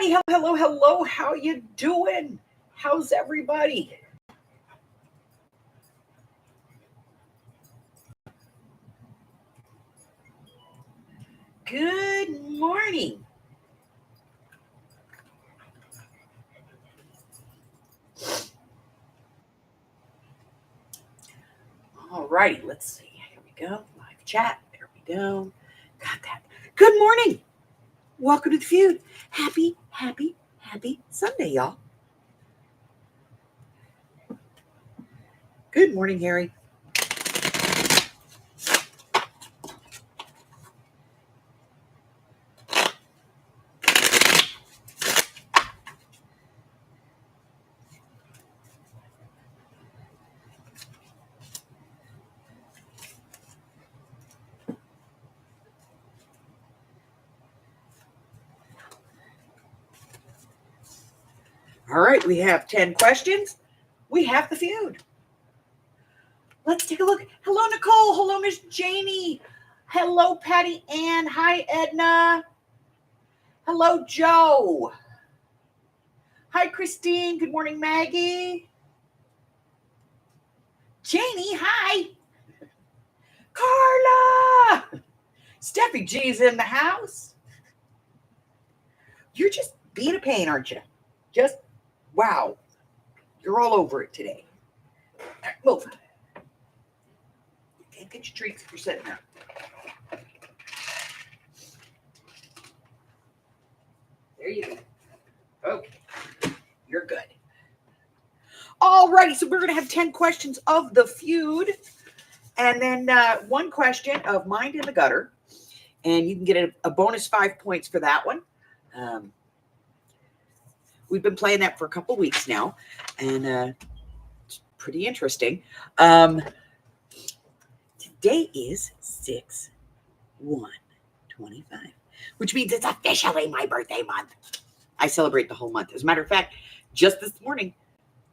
Alrighty, hello. How you doing? How's everybody? Good morning. Alrighty, let's see. Here we go. Live chat. There we go. Got that. Good morning. Welcome to the feud. Happy Sunday, y'all. Good morning, Harry. All right, we have 10 questions. We have the feud. Let's take a look. Hello, Nicole. Hello, Miss Janie. Hello, Patty Ann. Hi, Edna. Hello, Joe. Hi, Christine. Good morning, Maggie. Janie, hi. Carla. Steffi G's in the house. You're just being a pain, aren't you? Just, wow. You're all over it today. All right, move. You can't get your treats if you're sitting there. There you go. Okay. You're good. Alrighty, so we're going to have 10 questions of the feud. And then one question of Mind in the Gutter. And you can get a bonus 5 points for that one. We've been playing that for a couple weeks now. And it's pretty interesting. Today is 6/1/25, which means it's officially my birthday month. I celebrate the whole month. As a matter of fact, just this morning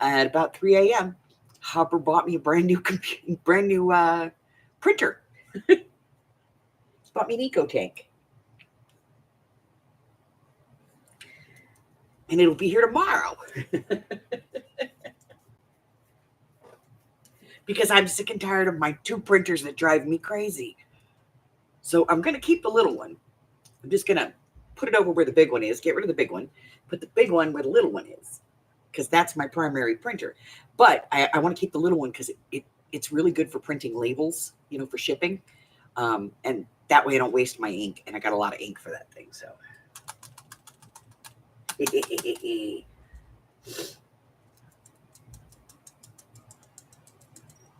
at about 3 a.m., Hopper bought me a brand new printer. He's bought me an Eco Tank. And it'll be here tomorrow. Because I'm sick and tired of my two printers that drive me crazy. So I'm going to keep the little one. I'm just going to put it over where the big one is, get rid of the big one, put the big one where the little one is, because that's my primary printer. But I want to keep the little one because it's really good for printing labels, for shipping. And that way I don't waste my ink. And I got a lot of ink for that thing. So.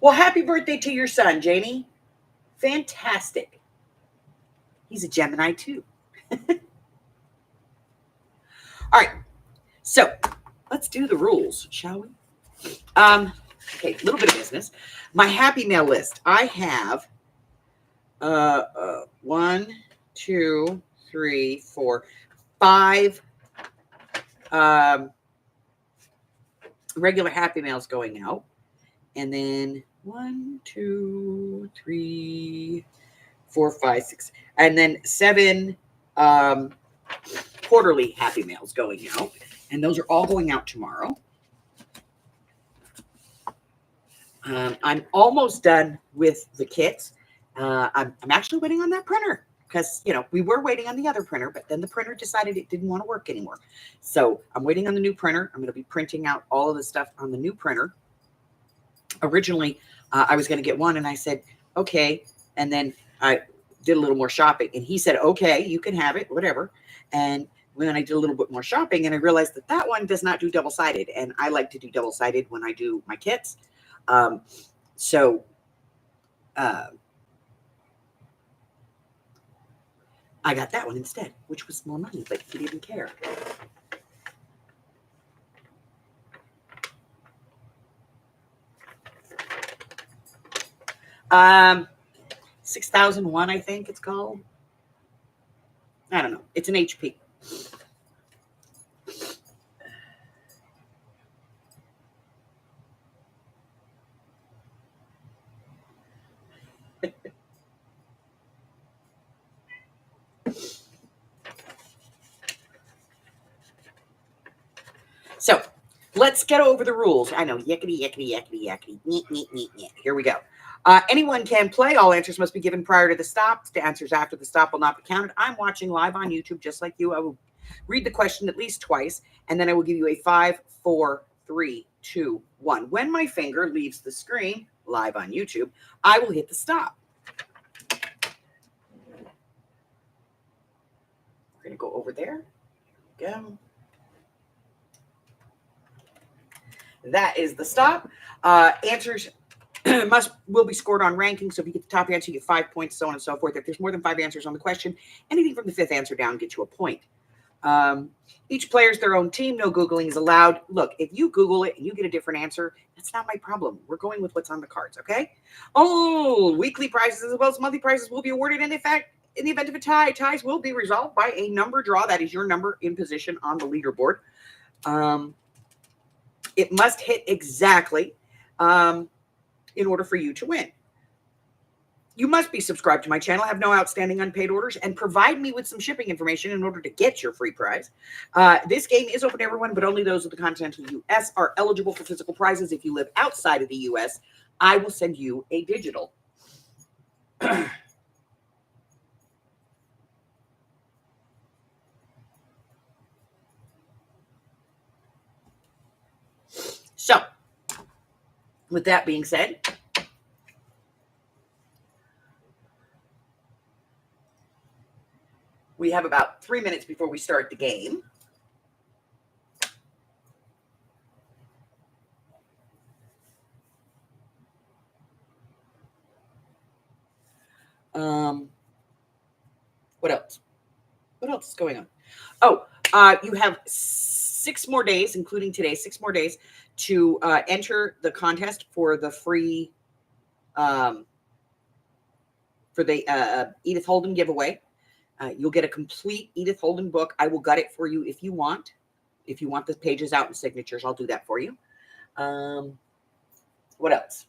Well, happy birthday to your son, Janie. Fantastic. He's a Gemini too. All right. So let's do the rules, shall we? Okay, a little bit of business. My Happy Mail list. I have 1, 2, 3, 4, 5 regular Happy Mails going out. And then 1, 2, 3, 4, 5, 6, and then 7 quarterly Happy Mails going out. And those are all going out tomorrow. I'm almost done with the kits. I'm actually waiting on that printer because, we were waiting on the other printer, but then the printer decided it didn't want to work anymore. So I'm waiting on the new printer. I'm going to be printing out all of the stuff on the new printer. Originally, I was going to get one, and I said, okay. And then I did a little more shopping, and he said, okay, you can have it, whatever. And when I did a little bit more shopping, and I realized that one does not do double-sided, and I like to do double-sided when I do my kits. So I got that one instead, which was more money, but he didn't care. Um, 6001, I think it's called. I don't know. It's an HP. let's get over the rules. I know, yickety, yickety, yickety, yickety. Nyeh, nyeh, nyeh, nyeh. Here we go. Anyone can play. All answers must be given prior to the stop. The answers after the stop will not be counted. I'm watching live on YouTube just like you. I will read the question at least twice, and then I will give you a 5, 4, 3, 2, 1. When my finger leaves the screen, live on YouTube, I will hit the stop. We're going to go over there. Here we go. That is the stop. Answers will be scored on ranking. So if you get the top answer, you get 5 points, so on and so forth. If there's more than 5 answers on the question, anything from the 5th answer down gets you a point. Each player's their own team. No Googling is allowed. Look, if you Google it and you get a different answer, that's not my problem. We're going with what's on the cards, okay? Oh, weekly prizes as well as monthly prizes will be awarded. And in fact, in the event of a tie, ties will be resolved by a number draw. That is your number in position on the leaderboard. It must hit exactly in order for you to win. You must be subscribed to my channel, have no outstanding unpaid orders, and provide me with some shipping information in order to get your free prize. This game is open to everyone, but only those with the continental U.S. are eligible for physical prizes. If you live outside of the U.S., I will send you a digital. So, with that being said, we have about 3 minutes before we start the game. What else? What else is going on? Oh, you have 6 more days, including today, 6 more days to enter the contest for the free, for the Edith Holden giveaway. You'll get a complete Edith Holden book. I will gut it for you if you want. If you want the pages out and signatures, I'll do that for you. What else?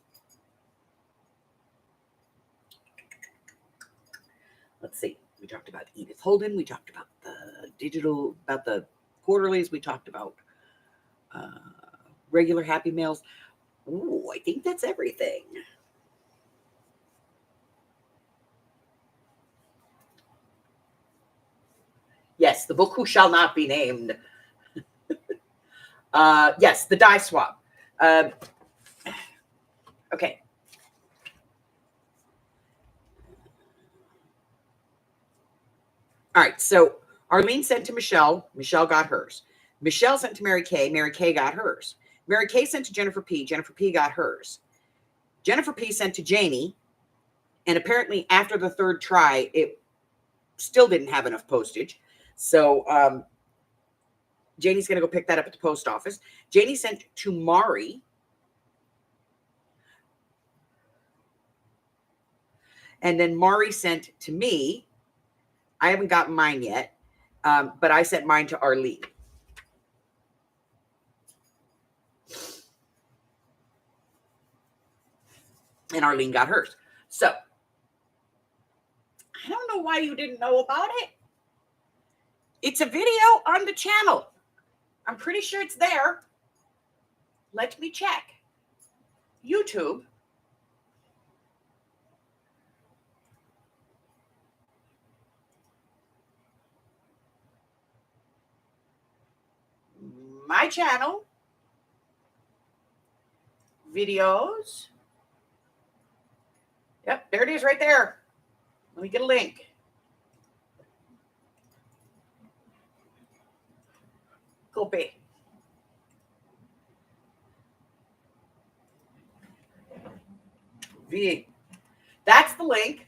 Let's see. We talked about Edith Holden. We talked about the digital, about the quarterlies. We talked about regular Happy Mails. Ooh, I think that's everything. Yes, the book Who Shall Not Be Named. Yes, the die swap. Okay. All right, so Arlene sent to Michelle. Michelle got hers. Michelle sent to Mary Kay. Mary Kay got hers. Mary Kay sent to Jennifer P. Jennifer P. got hers. Jennifer P. sent to Janie. And apparently after the 3rd try, it still didn't have enough postage. So Janie's going to go pick that up at the post office. Janie sent to Mari. And then Mari sent to me. I haven't gotten mine yet, but I sent mine to Arlene. And Arlene got hers. So, I don't know why you didn't know about it. It's a video on the channel. I'm pretty sure it's there. Let me check. YouTube. My channel. Videos. Yep, there it is right there. Let me get a link. Copy. That's the link.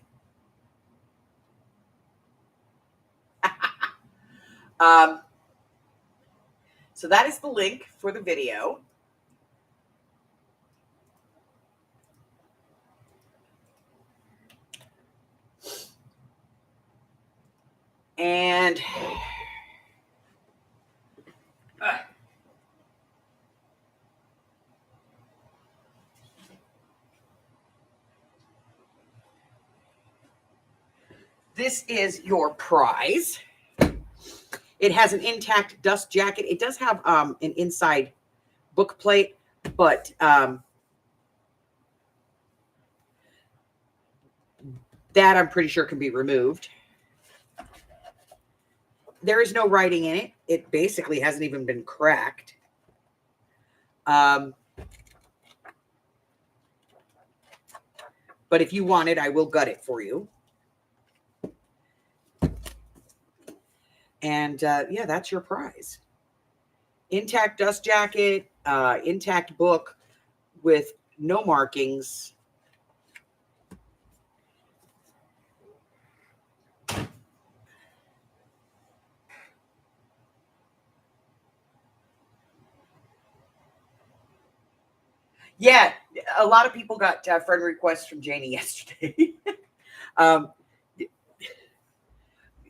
So that is the link for the video. And this is your prize. It has an intact dust jacket. It does have an inside book plate, but that I'm pretty sure can be removed. There is no writing in it. It basically hasn't even been cracked. But if you want it, I will gut it for you. And yeah, that's your prize. Intact dust jacket, intact book with no markings. Yeah, a lot of people got friend requests from Janie yesterday.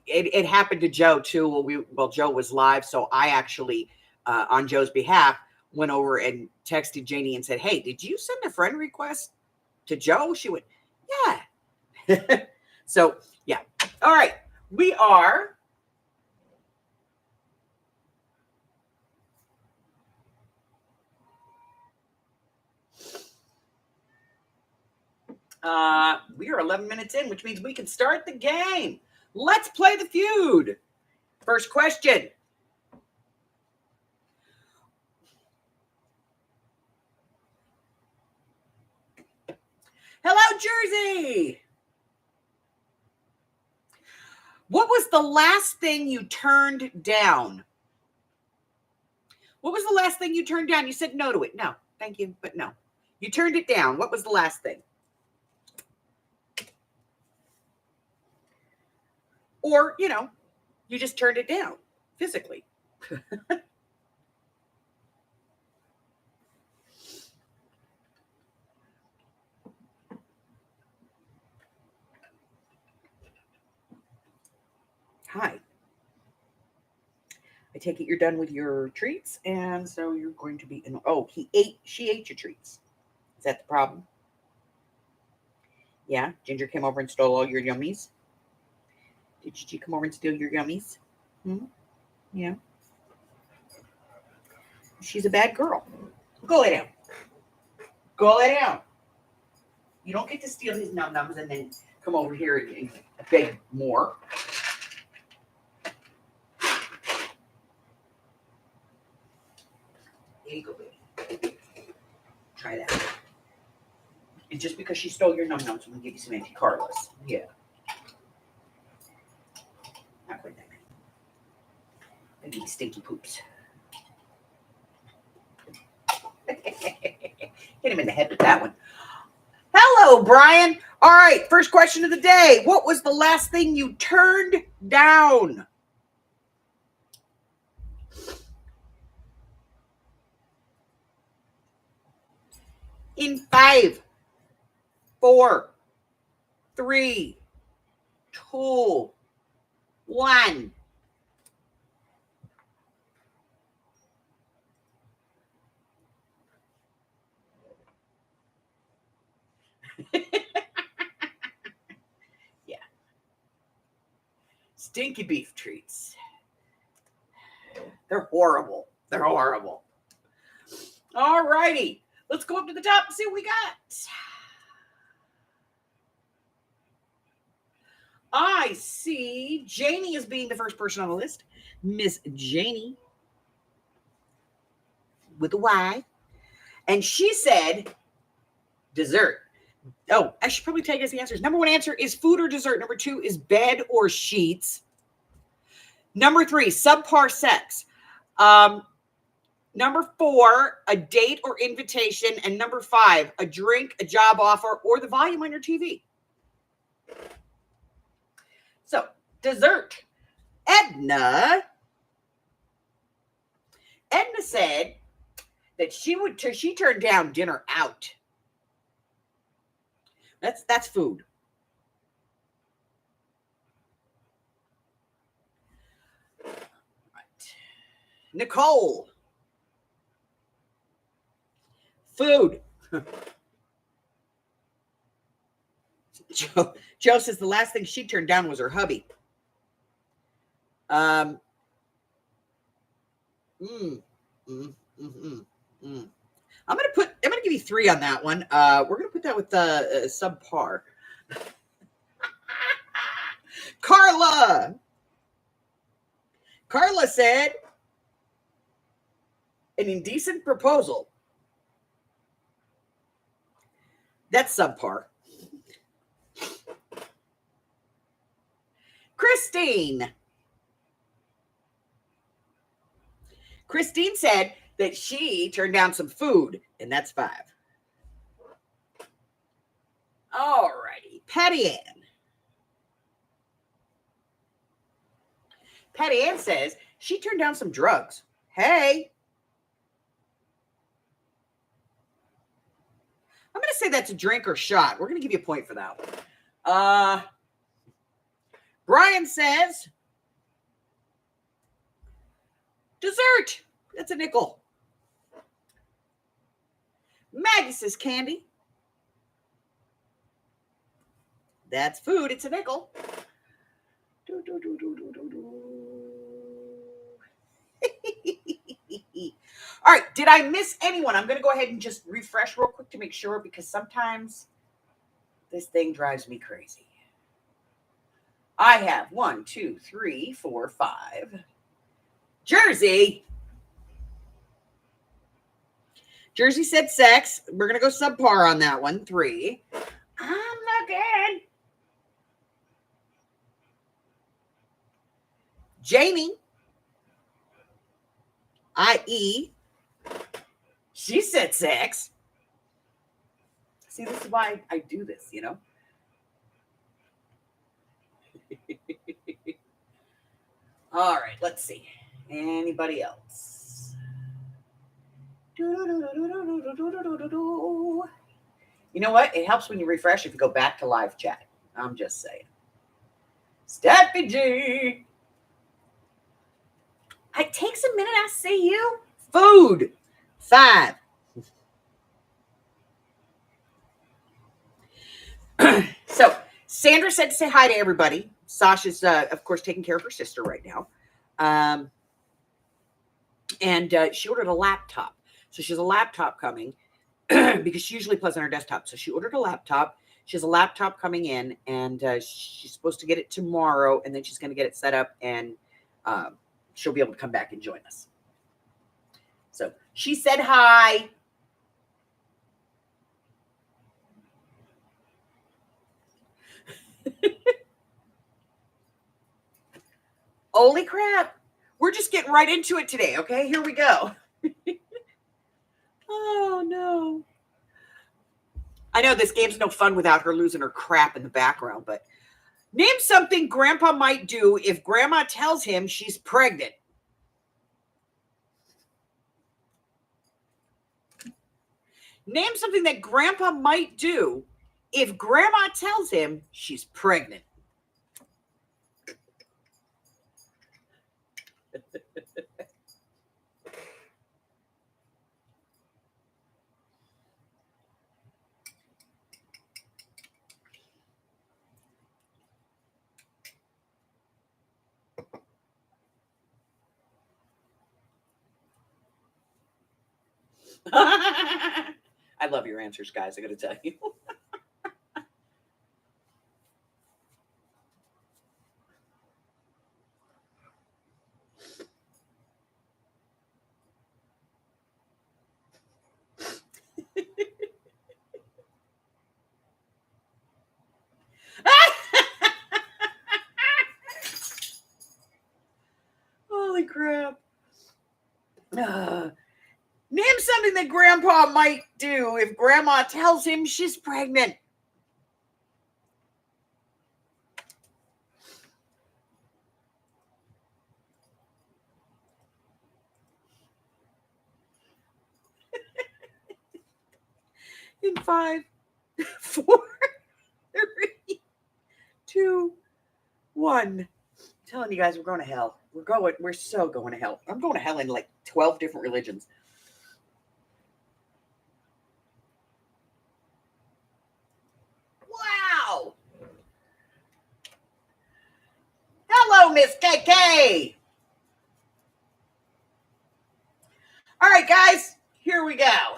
It happened to Joe too. Well, Joe was live, so I actually, on Joe's behalf, went over and texted Janie and said, "Hey, did you send a friend request to Joe?" She went, "Yeah." So yeah, all right, we are. We are 11 minutes in, which means we can start the game. Let's play the feud. First question. Hello, Jersey. What was the last thing you turned down? What was the last thing you turned down? You said no to it. No, thank you, but no. You turned it down. What was the last thing? Or, you just turned it down physically. Hi. I take it you're done with your treats, and so you're going to be she ate your treats. Is that the problem? Yeah, Ginger came over and stole all your yummies. Did she come over and steal your yummies? Yeah. She's a bad girl. Go lay down. Go lay down. You don't get to steal his num-nums and then come over here and beg more. Here you go, baby. Try that. And just because she stole your num-nums, I'm going to give you some anti-Carlos. Yeah. Not quite that many. I need stinky poops. Hit him in the head with that one. Hello, Brian. All right, first question of the day. What was the last thing you turned down? In 5, 4, 3, 2, 1. Yeah. Stinky beef treats. They're horrible. They're horrible. All righty. Let's go up to the top and see what we got. I see Janie as being the first person on the list. Miss Janie with a Y. And she said dessert. Oh, I should probably tell you guys the answers. Number 1 answer is food or dessert. Number 2 is bed or sheets. Number 3, subpar sex. Number 4, a date or invitation. And number 5, a drink, a job offer, or the volume on your TV. So, dessert. Edna said that she turned down dinner out. That's food. Right. Nicole. Food. Joe says the last thing she turned down was her hubby. I'm gonna give you 3 on that one. We're gonna put that with subpar. Carla said an indecent proposal. That's subpar. Christine said that she turned down some food, and that's 5. All righty. Patty Ann says she turned down some drugs. Hey. I'm going to say that's a drink or shot. We're going to give you a point for that one. Brian says dessert. That's a nickel. Maggie says candy. That's food. It's a nickel. All right. Did I miss anyone? I'm going to go ahead and just refresh real quick to make sure, because sometimes this thing drives me crazy. I have 1, 2, 3, 4, 5. Jersey said sex. We're going to go subpar on that one. 3. I'm looking. Jamie, i.e., she said sex. See, this is why I do this, you know? All right, let's see. Anybody else? You know what? It helps when you refresh if you go back to live chat. I'm just saying. Steffi G. It takes a minute, I see you. Food. 5. So Sandra said to say hi to everybody. Sasha's, of course, taking care of her sister right now. And she ordered a laptop. So she has a laptop coming because she usually plays on her desktop. So she ordered a laptop. She has a laptop coming in, and she's supposed to get it tomorrow, and then she's going to get it set up, and she'll be able to come back and join us. So she said hi. Holy crap. We're just getting right into it today, okay? Here we go. Oh, no. I know this game's no fun without her losing her crap in the background, but name something Grandpa might do if Grandma tells him she's pregnant. Name something that Grandpa might do if Grandma tells him she's pregnant. I love your answers, guys. I got to tell you. Holy crap. Name something that Grandpa might do if Grandma tells him she's pregnant. In 5, 4, 3, 2, 1. I'm telling you guys, we're going to hell. We're so going to hell. I'm going to hell in like 12 different religions. Wow. Hello, Miss KK. All right, guys. here we go.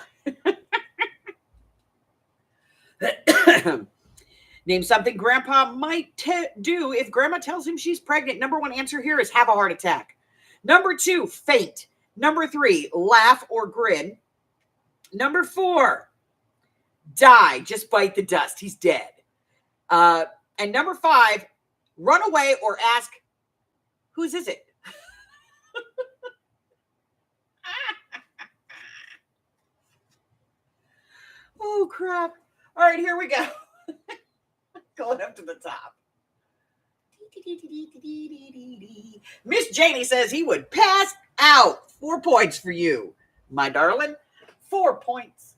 Name something Grandpa might do if Grandma tells him she's pregnant. Number one answer here is have a heart attack. Number two, faint. Number three, laugh or grin. Number four, die. Just bite the dust. He's dead. And number five, run away or ask, whose is it? Oh, crap. All right, here we go. Going up to the top. Miss Janie says he would pass out. 4 points for you, my darling. 4 points.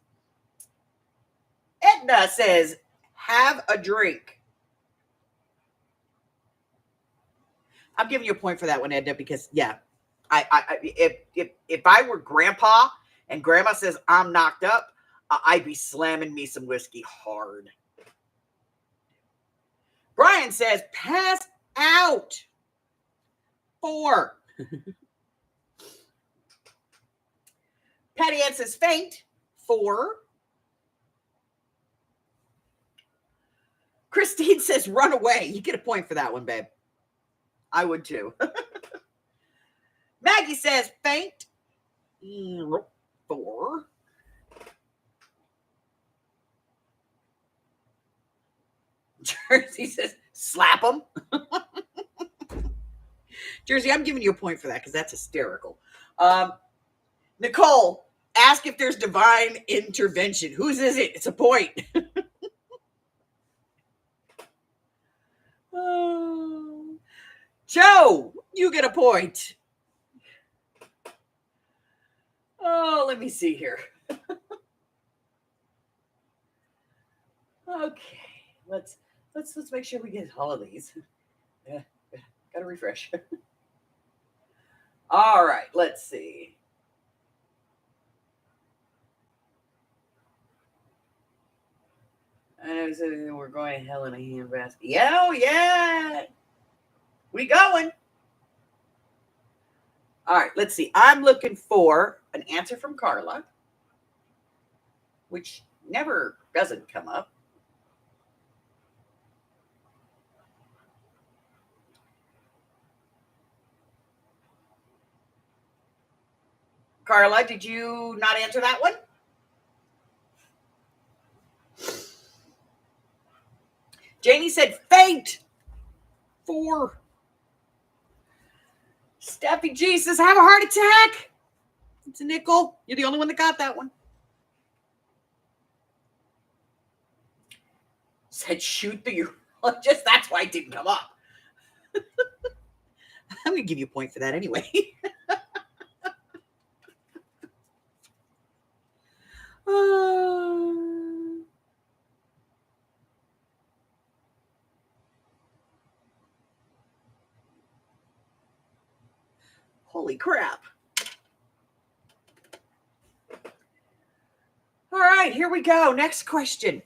Edna says, have a drink. I'm giving you a point for that one, Edna, because if I were Grandpa and Grandma says I'm knocked up, I'd be slamming me some whiskey hard. Brian says pass out. 4. Patty Ann says faint. 4. Christine says run away. You get a point for that one, babe. I would too. Maggie says faint. 4. Jersey says slap them. Jersey, I'm giving you a point for that because that's hysterical. Nicole, ask if there's divine intervention. Whose is it? It's a point. Joe, you get a point. Oh, let me see here. Okay, let's make sure we get all of these. Gotta refresh. All right, let's see. I said we're going to hell in a handbasket. Yeah, oh yeah. We going. All right, let's see. I'm looking for an answer from Carla, which never doesn't come up. Carla, did you not answer that one? Janie said faint. 4. Steffi G says have a heart attack. It's a nickel. You're the only one that got that one. Said shoot the urologist. That's why it didn't come up. I'm going to give you a point for that anyway. Holy crap. All right, here we go. Next question.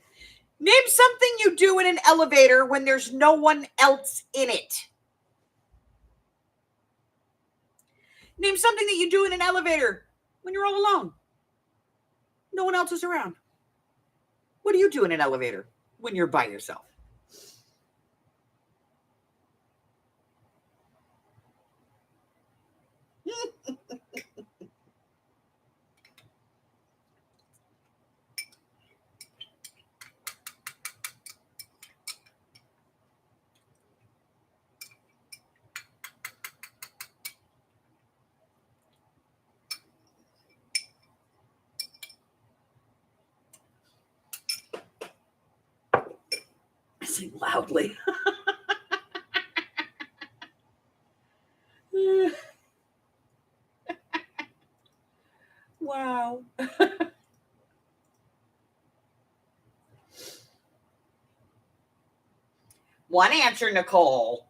Name something you do in an elevator when there's no one else in it. Name something that you do in an elevator when you're all alone. No one else is around. What do you do in an elevator when you're by yourself? Sing loudly. Wow. One answer, Nicole.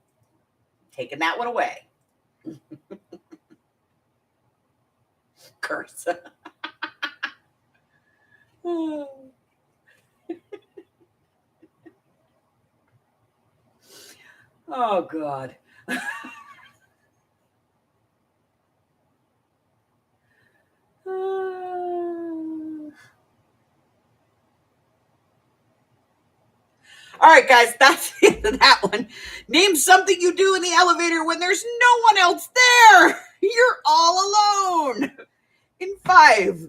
Taking that one away. Curse. Oh, God. All right, guys, that's the end of that one. Name something you do in the elevator when there's no one else there. You're all alone. In 5,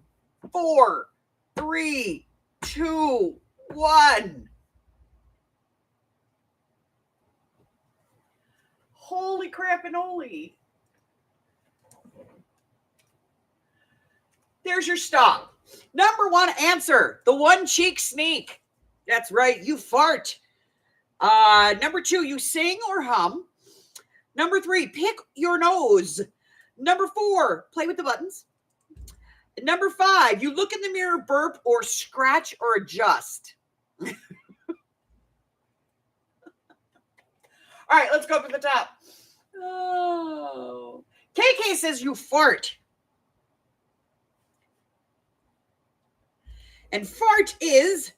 4, 3, 2, 1. Holy crap and holy. There's your stop. Number 1 answer, the one cheek sneak. That's right, you fart. Number 2, you sing or hum. Number 3, pick your nose. Number 4, play with the buttons. Number 5, you look in the mirror, burp, or scratch or adjust. All right, let's go from the top. Oh. KK says you fart. And fart is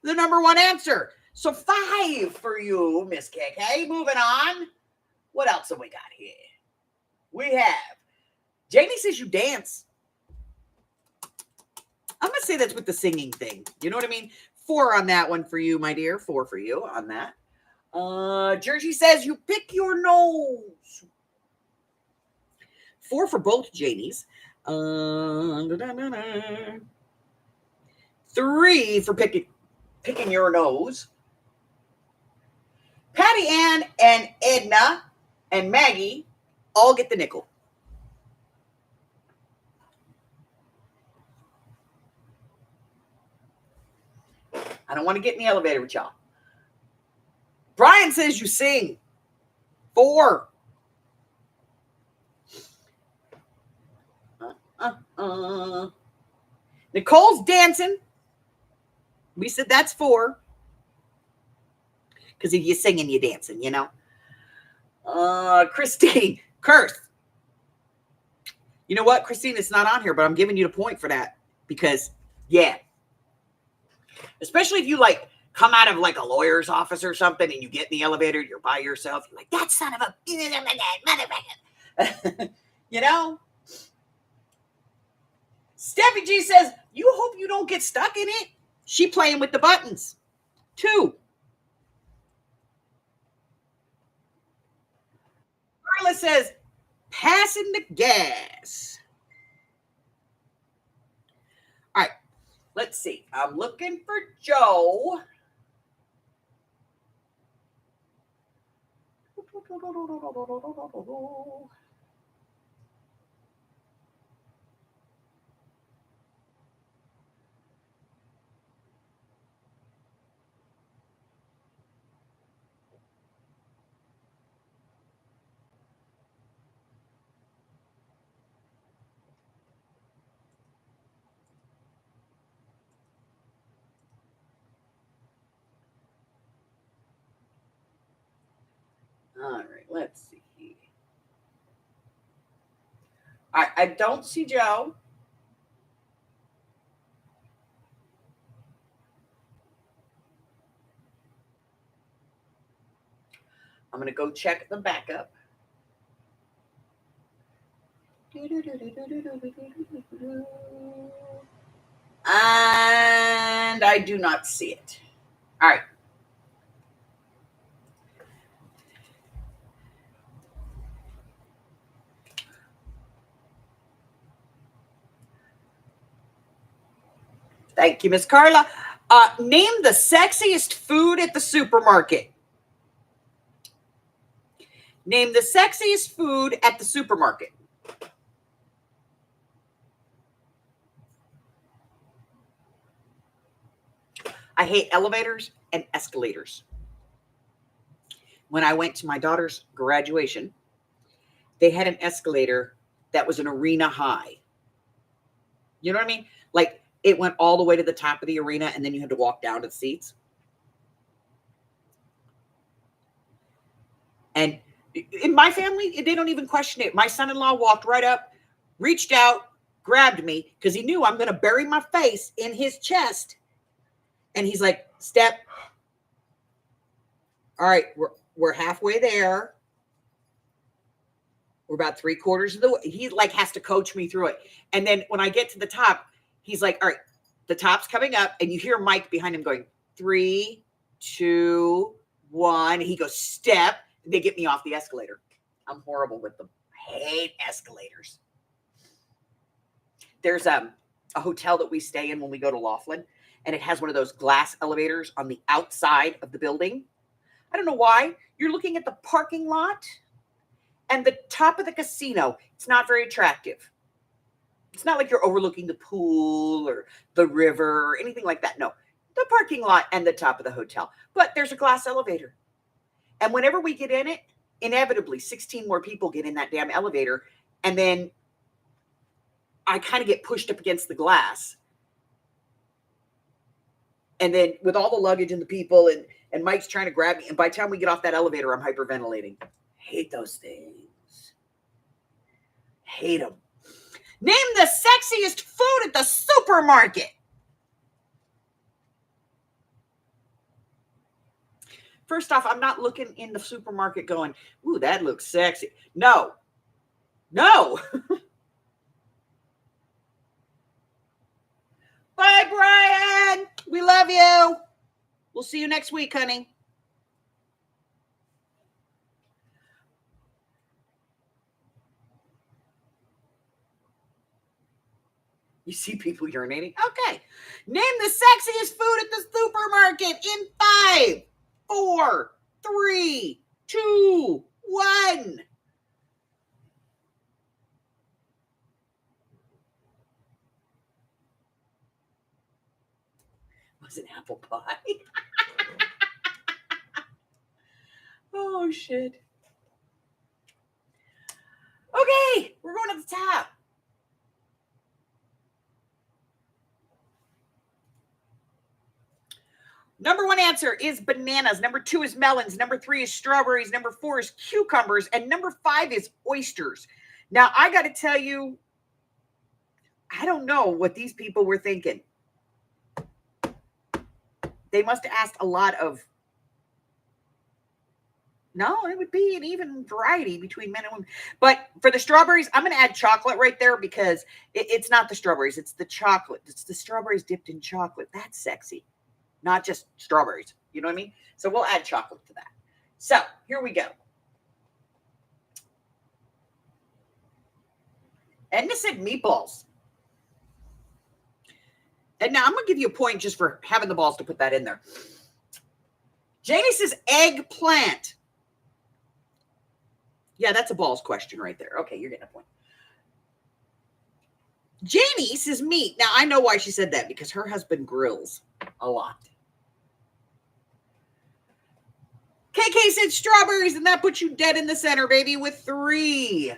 the number 1 answer. So 5 for you, Miss KK. Moving on. What else have we got here? We have Jamie says you dance. I'm going to say that's with the singing thing. You know what I mean? 4 on that one for you, my dear. 4 for you on that. Jersey says you pick your nose. 4 for both Jamies. 3 for picking your nose. Patty Ann and Edna and Maggie all get the nickel. I don't want to get in the elevator with y'all. Brian says you sing. 4. Nicole's dancing. We said that's 4. Because if you're singing, you're dancing, you know. Christine, curse. You know what, Christine? It's not on here, but I'm giving you the point for that. Because, yeah. Especially if you, like, come out of, like, a lawyer's office or something and you get in the elevator, you're by yourself. You're like, that son of a... You know? Steffi G says, you hope you don't get stuck in it. She playing with the buttons. 2. Carla says, passing the gas. All right. Let's see. I'm looking for Joe. All right, let's see. I don't see Joe. I'm going to go check the backup. And I do not see it. All right. Thank you, Miss Carla. Name the sexiest food at the supermarket. Name the sexiest food at the supermarket. I hate elevators and escalators. When I went to my daughter's graduation, they had an escalator that was an arena high. You know what I mean? Like, it went all the way to the top of the arena, and then you had to walk down to the seats. And in my family, they don't even question it. My son-in-law walked right up, reached out, grabbed me, because he knew I'm going to bury my face in his chest. And he's like, step. All right, we're halfway there. We're about 3/4 of the way. He like has to coach me through it. And then when I get to the top, he's like, all right, the top's coming up. And you hear Mike behind him going, 3, 2, 1. He goes, step. They get me off the escalator. I'm horrible with them. I hate escalators. There's a hotel that we stay in when we go to Laughlin, and it has one of those glass elevators on the outside of the building. I don't know why. You're looking at the parking lot and the top of the casino. It's not very attractive. It's not like you're overlooking the pool or the river or anything like that. No, the parking lot and the top of the hotel. But there's a glass elevator. And whenever we get in it, inevitably 16 more people get in that damn elevator. And then I kind of get pushed up against the glass. And then with all the luggage and the people and Mike's trying to grab me. And by the time we get off that elevator, I'm hyperventilating. Hate those things. Hate them. Name the sexiest food at the supermarket. First off, I'm not looking in the supermarket going, ooh, that looks sexy. No. Bye, Brian. We love you. We'll see you next week, honey. You see people urinating? Okay. Name the sexiest food at the supermarket in 5, 4, 3, 2, 1. Was it apple pie? Oh, shit. Okay, we're going to the top. Number 1 answer is bananas. Number 2 is melons. Number 3 is strawberries. Number 4 is cucumbers. And number 5 is oysters. Now, I got to tell you, I don't know what these people were thinking. They must have asked a lot of... No, it would be an even variety between men and women. But for the strawberries, I'm going to add chocolate right there because it's not the strawberries. It's the chocolate. It's the strawberries dipped in chocolate. That's sexy. Not just strawberries. You know what I mean? So we'll add chocolate to that. So here we go. Edna said meatballs. And now I'm going to give you a point just for having the balls to put that in there. Janie says eggplant. Yeah, that's a balls question right there. Okay, you're getting a point. Janie says meat. Now, I know why she said that, because her husband grills a lot. KK said strawberries, and that puts you dead in the center, baby, with 3.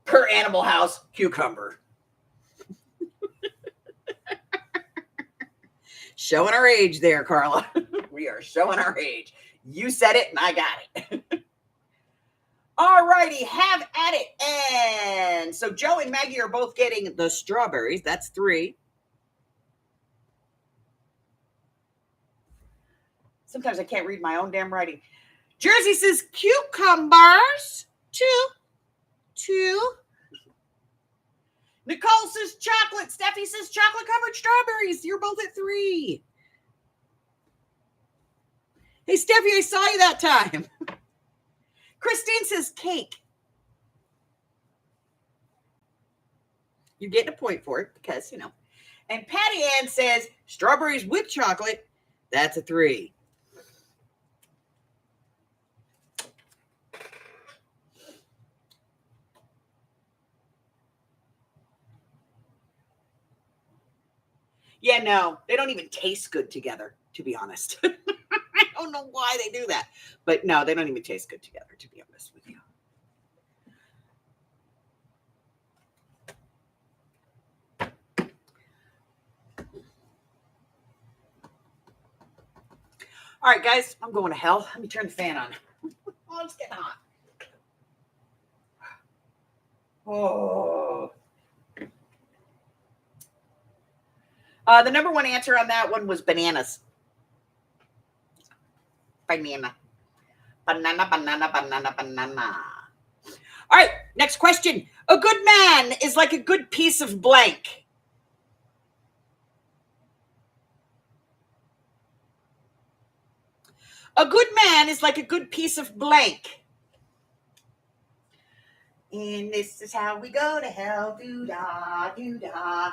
Per Animal House, cucumber. Showing our age there, Carla. We are showing our age. You said it, and I got it. All righty, have at it. And so Joe and Maggie are both getting the strawberries. That's 3. Sometimes I can't read my own damn writing. Jersey says cucumbers. 2. Nicole says chocolate. Steffi says chocolate-covered strawberries. You're both at 3. Hey, Steffi, I saw you that time. Christine says cake. You're getting a point for it because, you know. And Patty Ann says strawberries with chocolate. That's a 3. Yeah, no, they don't even taste good together, to be honest. I don't know why they do that. But no, they don't even taste good together, to be honest with you. All right, guys, I'm going to hell. Let me turn the fan on. Oh, it's getting hot. Oh. The number 1 answer on that one was bananas. Banana. All right, next question. A good man is like a good piece of blank. A good man is like a good piece of blank. And this is how we go to hell. Doo-dah, doo-dah.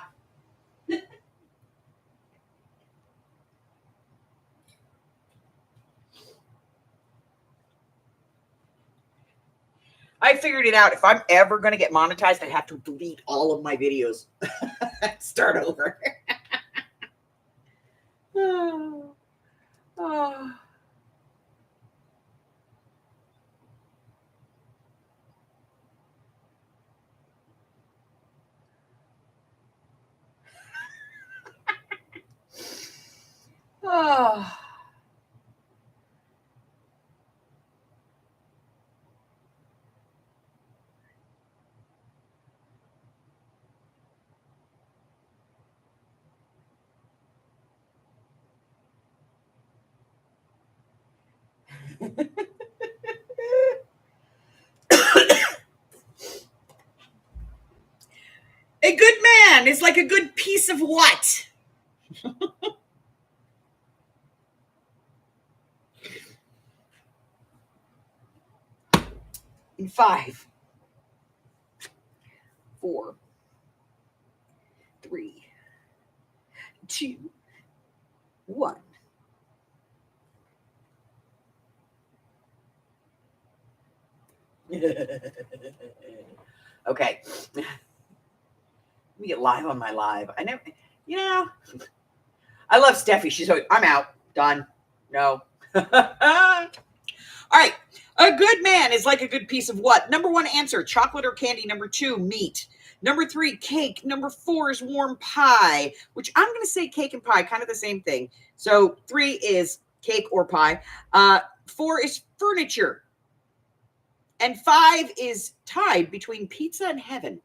I figured it out. If I'm ever going to get monetized, I have to delete all of my videos. Start over. Oh, oh. Oh. A good man is like a good piece of what? In 5, 4, 3, 2, 1. Okay. Let me get live on my live. I never, you know, I love Steffi. She's always, I'm out. Done. No. All right. A good man is like a good piece of what? Number 1 answer, chocolate or candy. Number 2, meat. Number 3, cake. Number 4 is warm pie, which I'm going to say cake and pie, kind of the same thing. So 3 is cake or pie. 4 is furniture. And 5 is tied between pizza and heaven.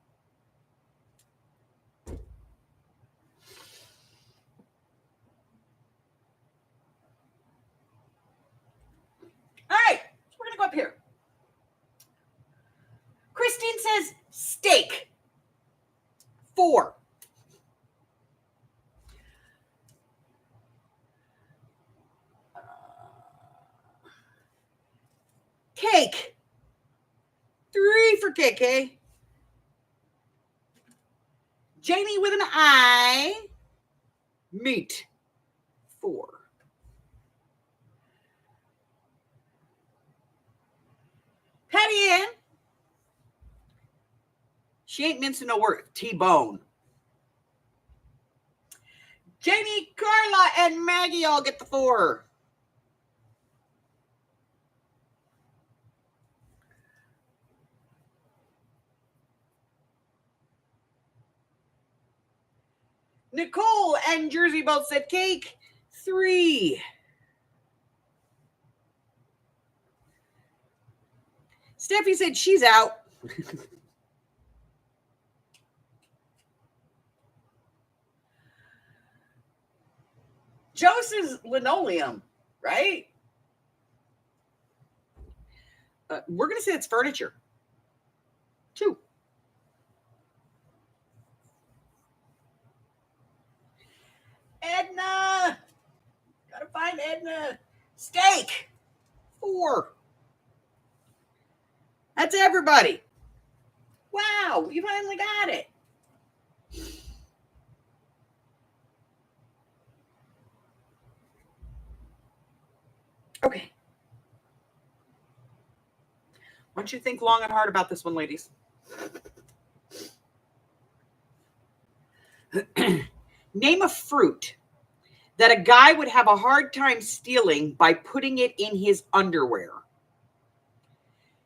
All right, so we're going to go up here. Christine says steak. 4. Cake. 3 for cake, eh? Janie with an I. Meat. 4. Patty Ann. She ain't mincing no word. T-bone. Janie, Carla, and Maggie all get the 4. Nicole and Jersey both said cake. 3. Steffi said she's out. Joe says linoleum, right? We're going to say it's furniture. 2. Edna. Gotta find Edna. Steak. 4. That's everybody. Wow, you finally got it. Okay. Why don't you think long and hard about this one, ladies? Name a fruit that a guy would have a hard time stealing by putting it in his underwear.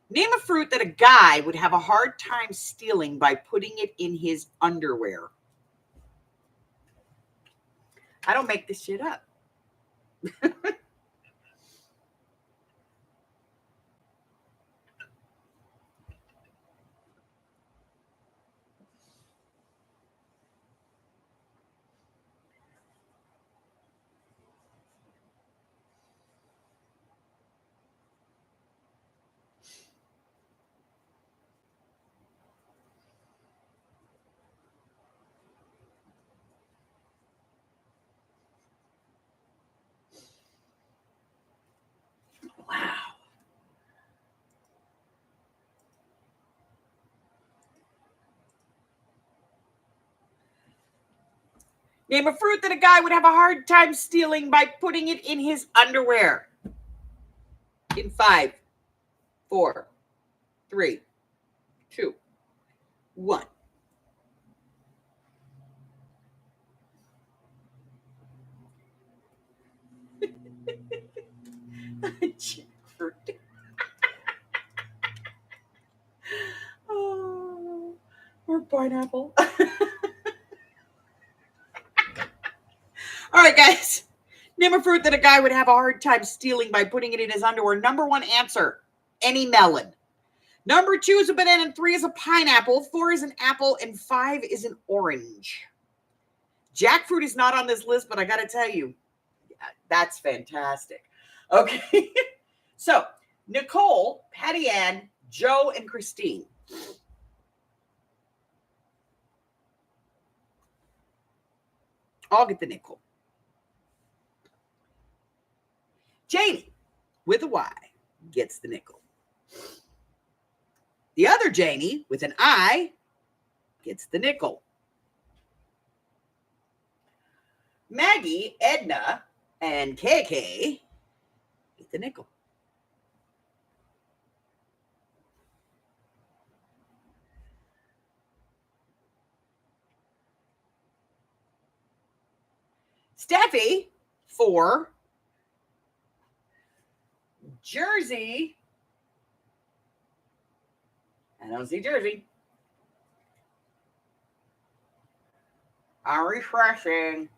Name a fruit that a guy would have a hard time stealing by putting it in his underwear. I don't make this shit up. Name a fruit that a guy would have a hard time stealing by putting it in his underwear. In 5, 4, 3, 2, 1. Jackfruit. Oh, or pineapple. All right, guys. Name a fruit that a guy would have a hard time stealing by putting it in his underwear. Number 1 answer, any melon. Number 2 is a banana, and 3 is a pineapple. 4 is an apple, and 5 is an orange. Jackfruit is not on this list, but I got to tell you, that's fantastic. Okay. So, Nicole, Patty Ann, Joe, and Christine. I'll get the nickel. Janie, with a Y, gets the nickel. The other Janie, with an I, gets the nickel. Maggie, Edna, and KK get the nickel. Steffi, 4. Jersey. I don't see Jersey. I'm refreshing.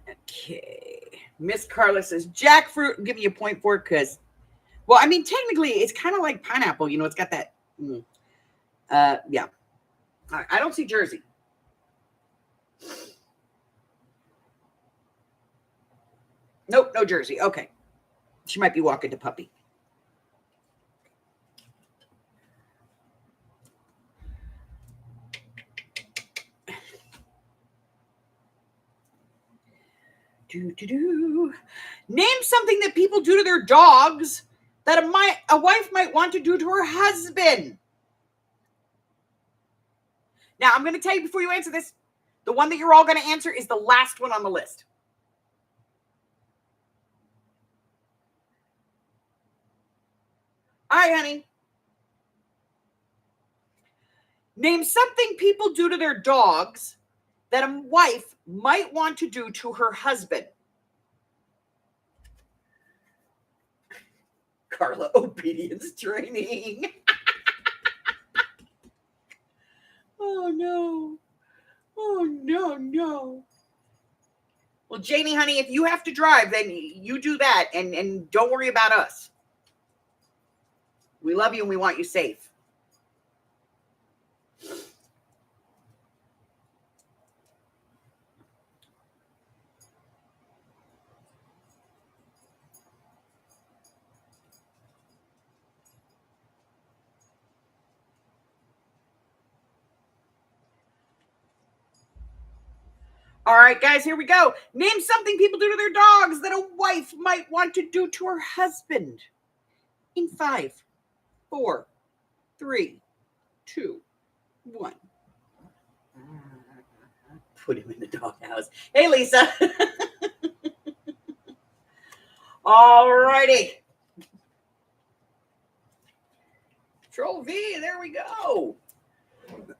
Okay. Miss Carla says jackfruit. I'm giving you a point for it because, well, I mean, technically, it's kind of like pineapple. You know, it's got that. Yeah. I don't see Jersey. Nope, no Jersey. Okay. She might be walking to puppy. Name something that people do to their dogs that a wife might want to do to her husband. Now, I'm going to tell you before you answer this, the one that you're all going to answer is the last one on the list. All right, honey. Name something people do to their dogs that a wife might want to do to her husband. Carla, obedience training. Oh, no. Oh, no, no. Well, Janie, honey, if you have to drive, then you do that, and don't worry about us. We love you and we want you safe. All right, guys, here we go. Name something people do to their dogs that a wife might want to do to her husband. In 5, 4, 3, 2, 1. Put him in the doghouse. Hey, Lisa. All righty. Control V, there we go.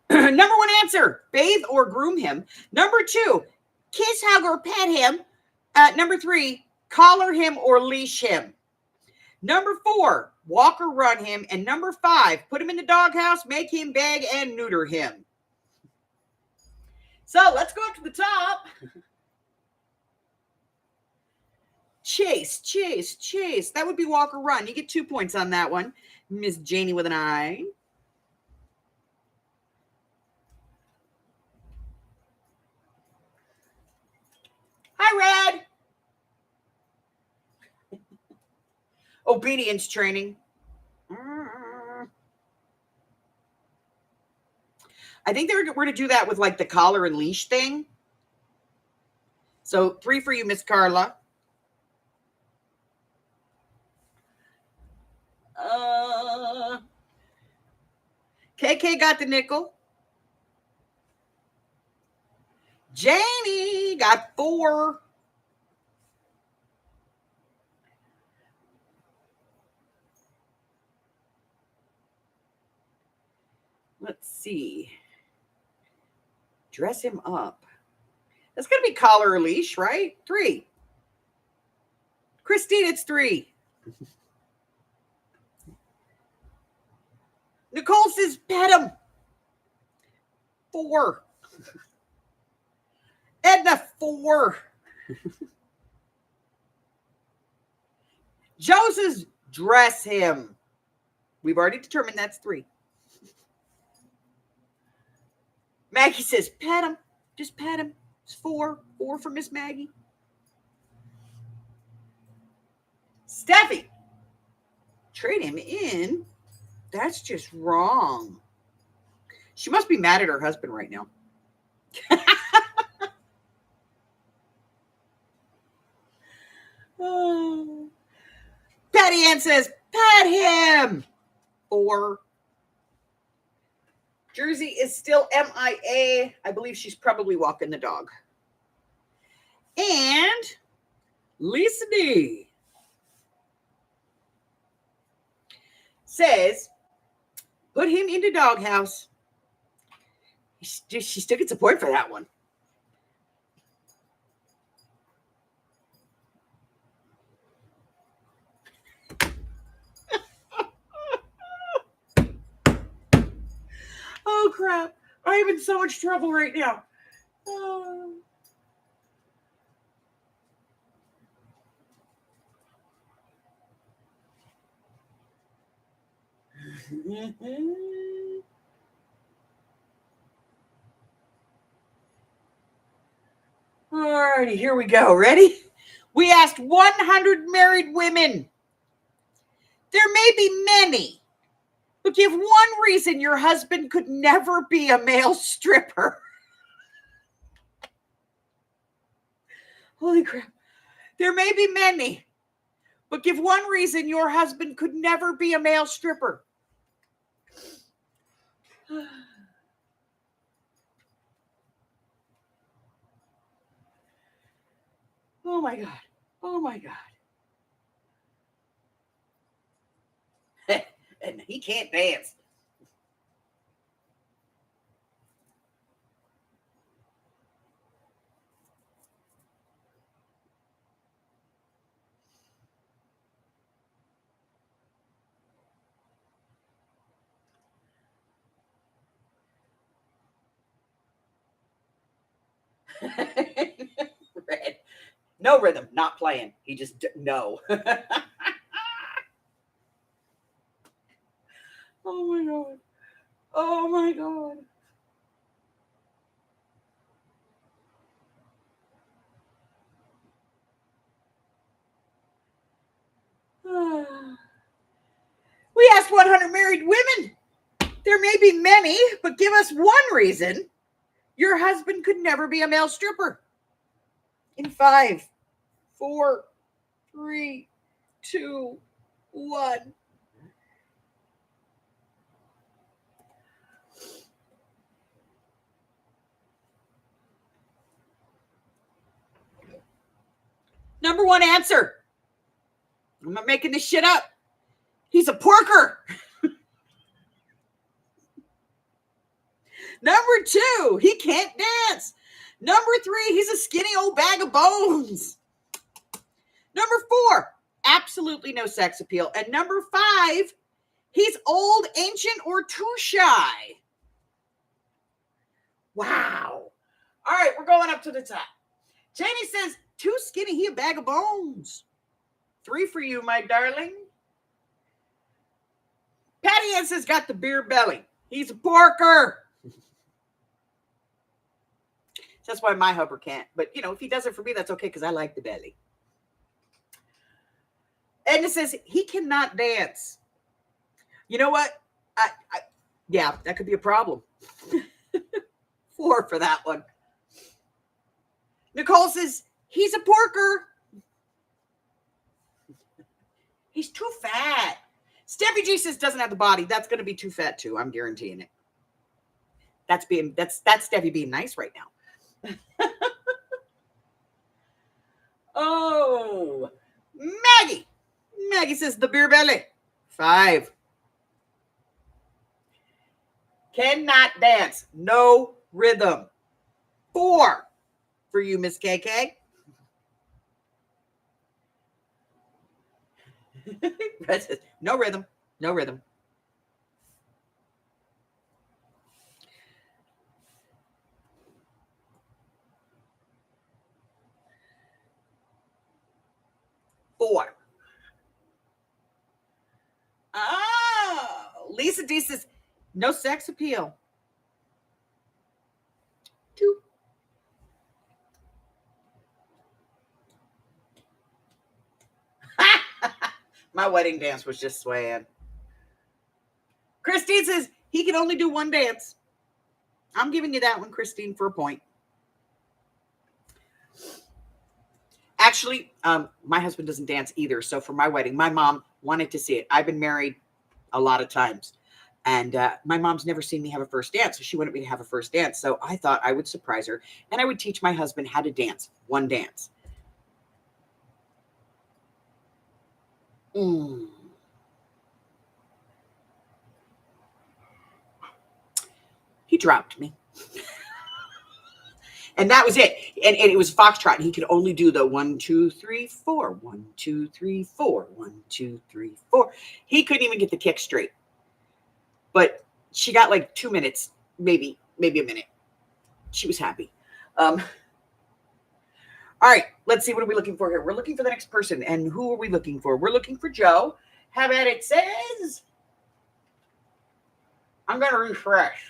Number 1 answer, bathe or groom him. Number 2, kiss, hug, or pet him. Number 3, collar him or leash him. Number 4, walk or run him. And number 5, put him in the doghouse, make him beg, and neuter him. So let's go up to the top. Chase, chase, chase. That would be walk or run. You get 2 points on that one. Miss Janie with an I. Hi, Red. Obedience training. I think we're going to do that with like the collar and leash thing. So 3 for you, Miss Carla. KK got the nickel. Janie got 4. Let's see. Dress him up. That's going to be collar or leash, right? 3. Christine, it's 3. Nicole says, pet him. 4. Edna, 4. Joe says, dress him. We've already determined that's 3. Maggie says, pet him. Just pet him. It's 4. 4 for Miss Maggie. Steffi, trade him in. That's just wrong. She must be mad at her husband right now. Oh. Patty Ann says, pet him. 4. Jersey is still MIA. I believe she's probably walking the dog. And Lisa D says, put him into doghouse. She still gets support for that one. Oh, crap. I'm in so much trouble right now. Oh. Alrighty, here we go. Ready? We asked 100 married women. There may be many, but give one reason your husband could never be a male stripper. Holy crap. There may be many, but give one reason your husband could never be a male stripper. Oh my God. Oh my God. And he can't dance. Red. No rhythm, not playing. He just, no. Oh my God. Oh my God. We asked 100 married women. There may be many, but give us one reason your husband could never be a male stripper. In 5, 4, 3, 2, 1. Number 1 answer. I'm not making this shit up. He's a porker. Number 2, he can't dance. Number 3, he's a skinny old bag of bones. Number 4, absolutely no sex appeal. And number 5, he's old, ancient, or too shy. Wow. All right, we're going up to the top. Janie says, too skinny, he a bag of bones. 3 for you, my darling. Patty Ann says, got the beer belly. He's a porker. That's why my hubber can't. But, if he does it for me, that's okay because I like the belly. Edna says, he cannot dance. You know what? Yeah, that could be a problem. 4 for that one. Nicole says, he's a porker. He's too fat. Steffi G says doesn't have the body. That's going to be too fat too. I'm guaranteeing it. That's Steffi being nice right now. Oh, Maggie. Maggie says the beer belly. 5. Cannot dance. No rhythm. 4 for you, Miss KK. No rhythm. No rhythm. 4. Oh, Lisa D says no sex appeal. 2. My wedding dance was just swaying. Christine says he can only do one dance. I'm giving you that one, Christine, for a point. Actually, my husband doesn't dance either. So for my wedding, my mom wanted to see it. I've been married a lot of times. And my mom's never seen me have a first dance. So she wanted me to have a first dance. So I thought I would surprise her. And I would teach my husband how to dance. One dance. He dropped me. And that was it. And it was foxtrot. And he could only do the 1, 2, 3, 4. 1, 2, 3, 4. 1, 2, 3, 4. He couldn't even get the kick straight. But she got like 2 minutes, maybe a minute. She was happy. All right, let's see. What are we looking for here? We're looking for the next person. And who are we looking for? We're looking for Joe. How about it says? I'm going to refresh.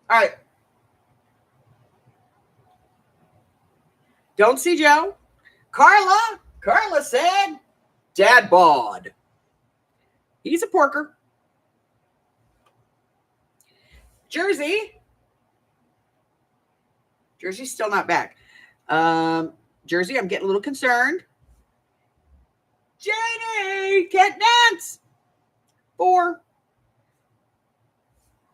All right. Don't see Joe. Carla said, Dad bod. He's a porker. Jersey's still not back. Jersey, I'm getting a little concerned. JD can't dance. 4.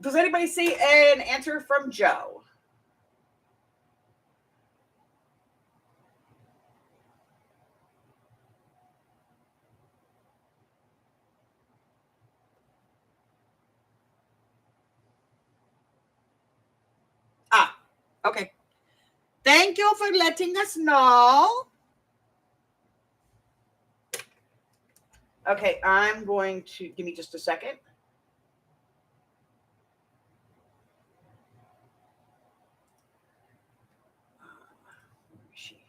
Does anybody see an answer from Joe? Okay. Thank you for letting us know. Okay, I'm going to give me just a second. Where is she?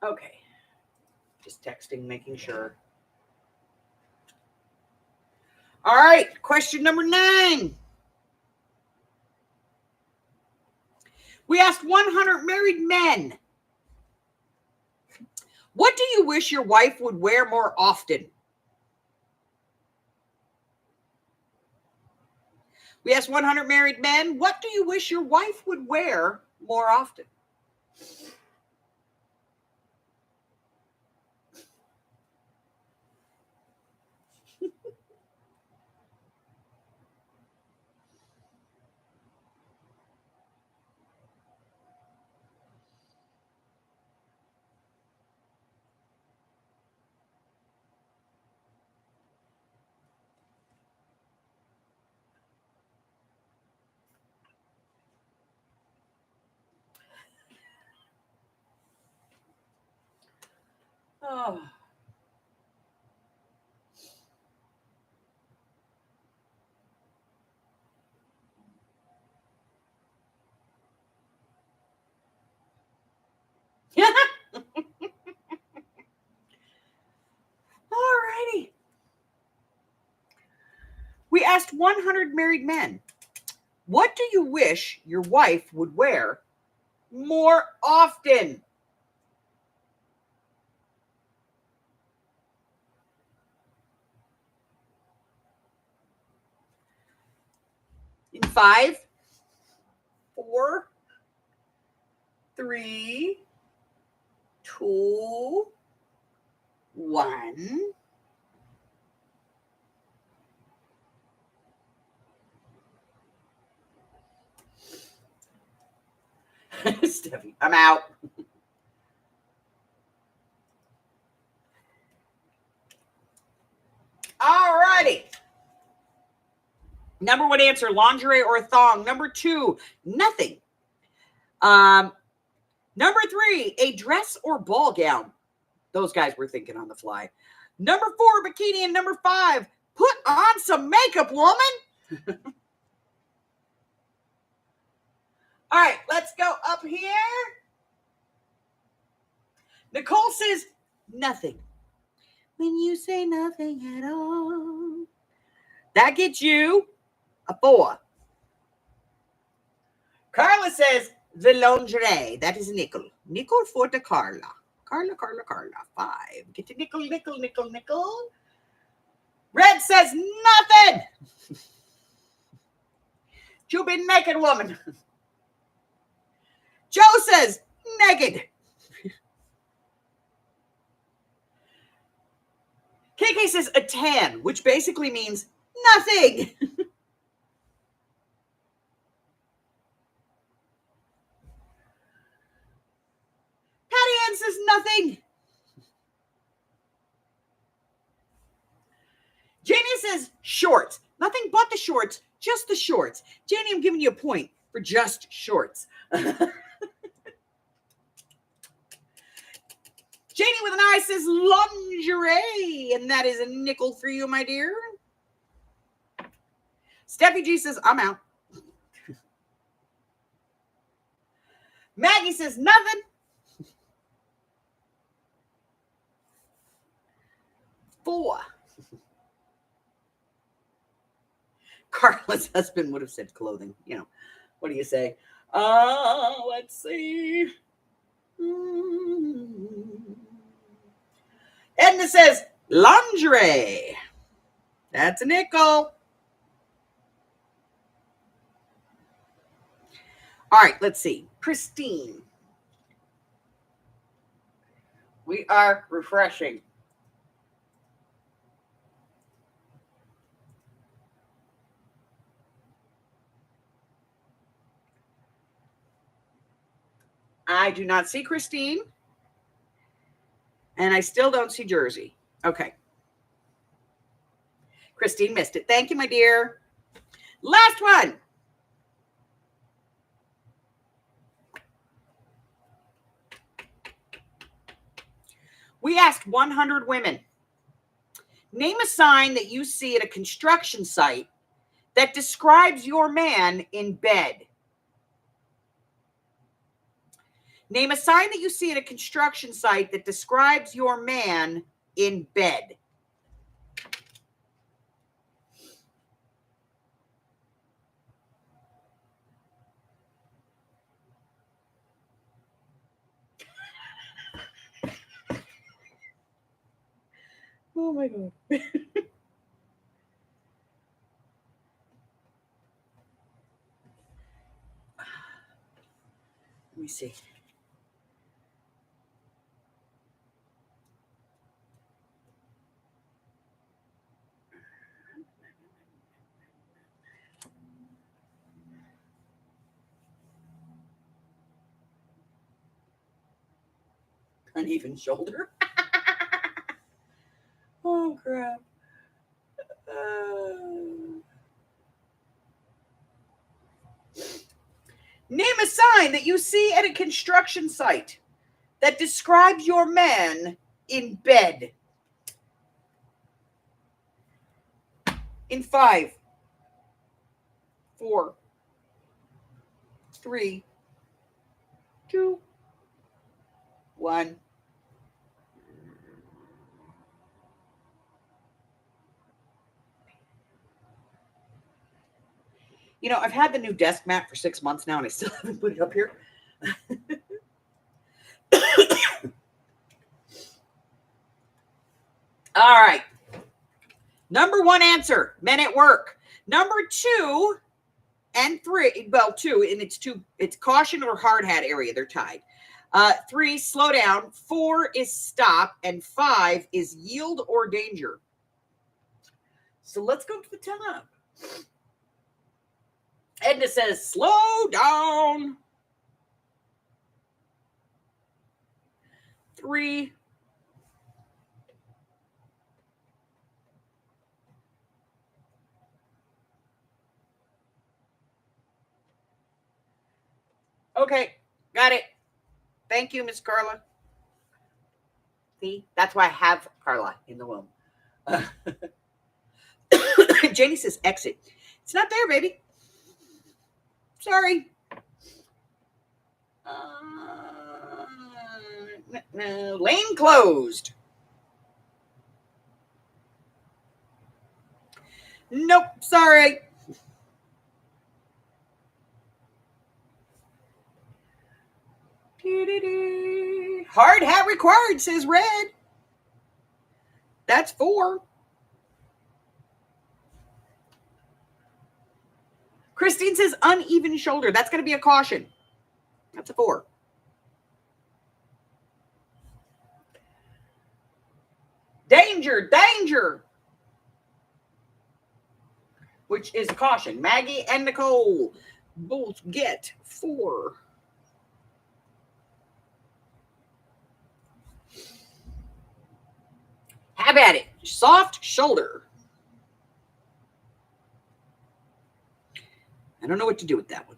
Okay. Just texting, making sure. All right, question number 9. We asked 100 married men, what do you wish your wife would wear more often? We asked 100 married men, what do you wish your wife would wear more often? Oh. asked 100 married men, what do you wish your wife would wear more often? In 5, 4, 3, 2, 1. Steffi, I'm out. All righty. Number 1 answer, lingerie or thong. Number 2, nothing. Number 3, a dress or ball gown. Those guys were thinking on the fly. Number 4, bikini. And number 5, put on some makeup, woman. All right, let's go up here. Nicole says nothing. When you say nothing at all, that gets you a 4. Carla says the lingerie. That is a nickel. Nickel for the Carla. Carla. 5. Get a nickel. Red says nothing. You be naked, woman. Joe says naked. KK says a tan, which basically means nothing. Patty Ann says nothing. Janie says shorts. Nothing but the shorts, just the shorts. Janie, I'm giving you a point for just shorts. Janie with an eye says lingerie, and that is a nickel for you, my dear. Steffi G says, I'm out. Maggie says nothing. 4. Carla's husband would have said clothing. You know, what do you say? Let's see. Edna says lingerie. That's a nickel. All right, let's see. Christine. We are refreshing. I do not see Christine. And I still don't see Jersey. Okay. Christine missed it. Thank you, my dear. Last one. We asked 100 women. Name a sign that you see at a construction site that describes your man in bed. Name a sign that you see at a construction site that describes your man in bed. Oh my God. Let me see. Uneven shoulder. Oh, crap. Name a sign that you see at a construction site that describes your man in bed. In 5, 4, 3, 2, 1. You know, I've had the new desk mat for 6 months now, and I still haven't put it up here. All right. Number 1 answer, men at work. Number 2 and 3, well, 2, and it's caution or hard hat area. They're tied. 3, slow down. 4 is stop. And 5 is yield or danger. So let's go to the top. Edna says, slow down. 3. Okay, got it. Thank you, Miss Carla. See, that's why I have Carla in the womb. Janie says exit. It's not there, baby. Sorry. No. Lane closed. Nope, sorry. Hard hat required, says Red. That's 4. Christine says uneven shoulder. That's going to be a caution. That's a 4. Danger, danger. Which is a caution. Maggie and Nicole both get 4. Have at it. Soft shoulder. I don't know what to do with that one.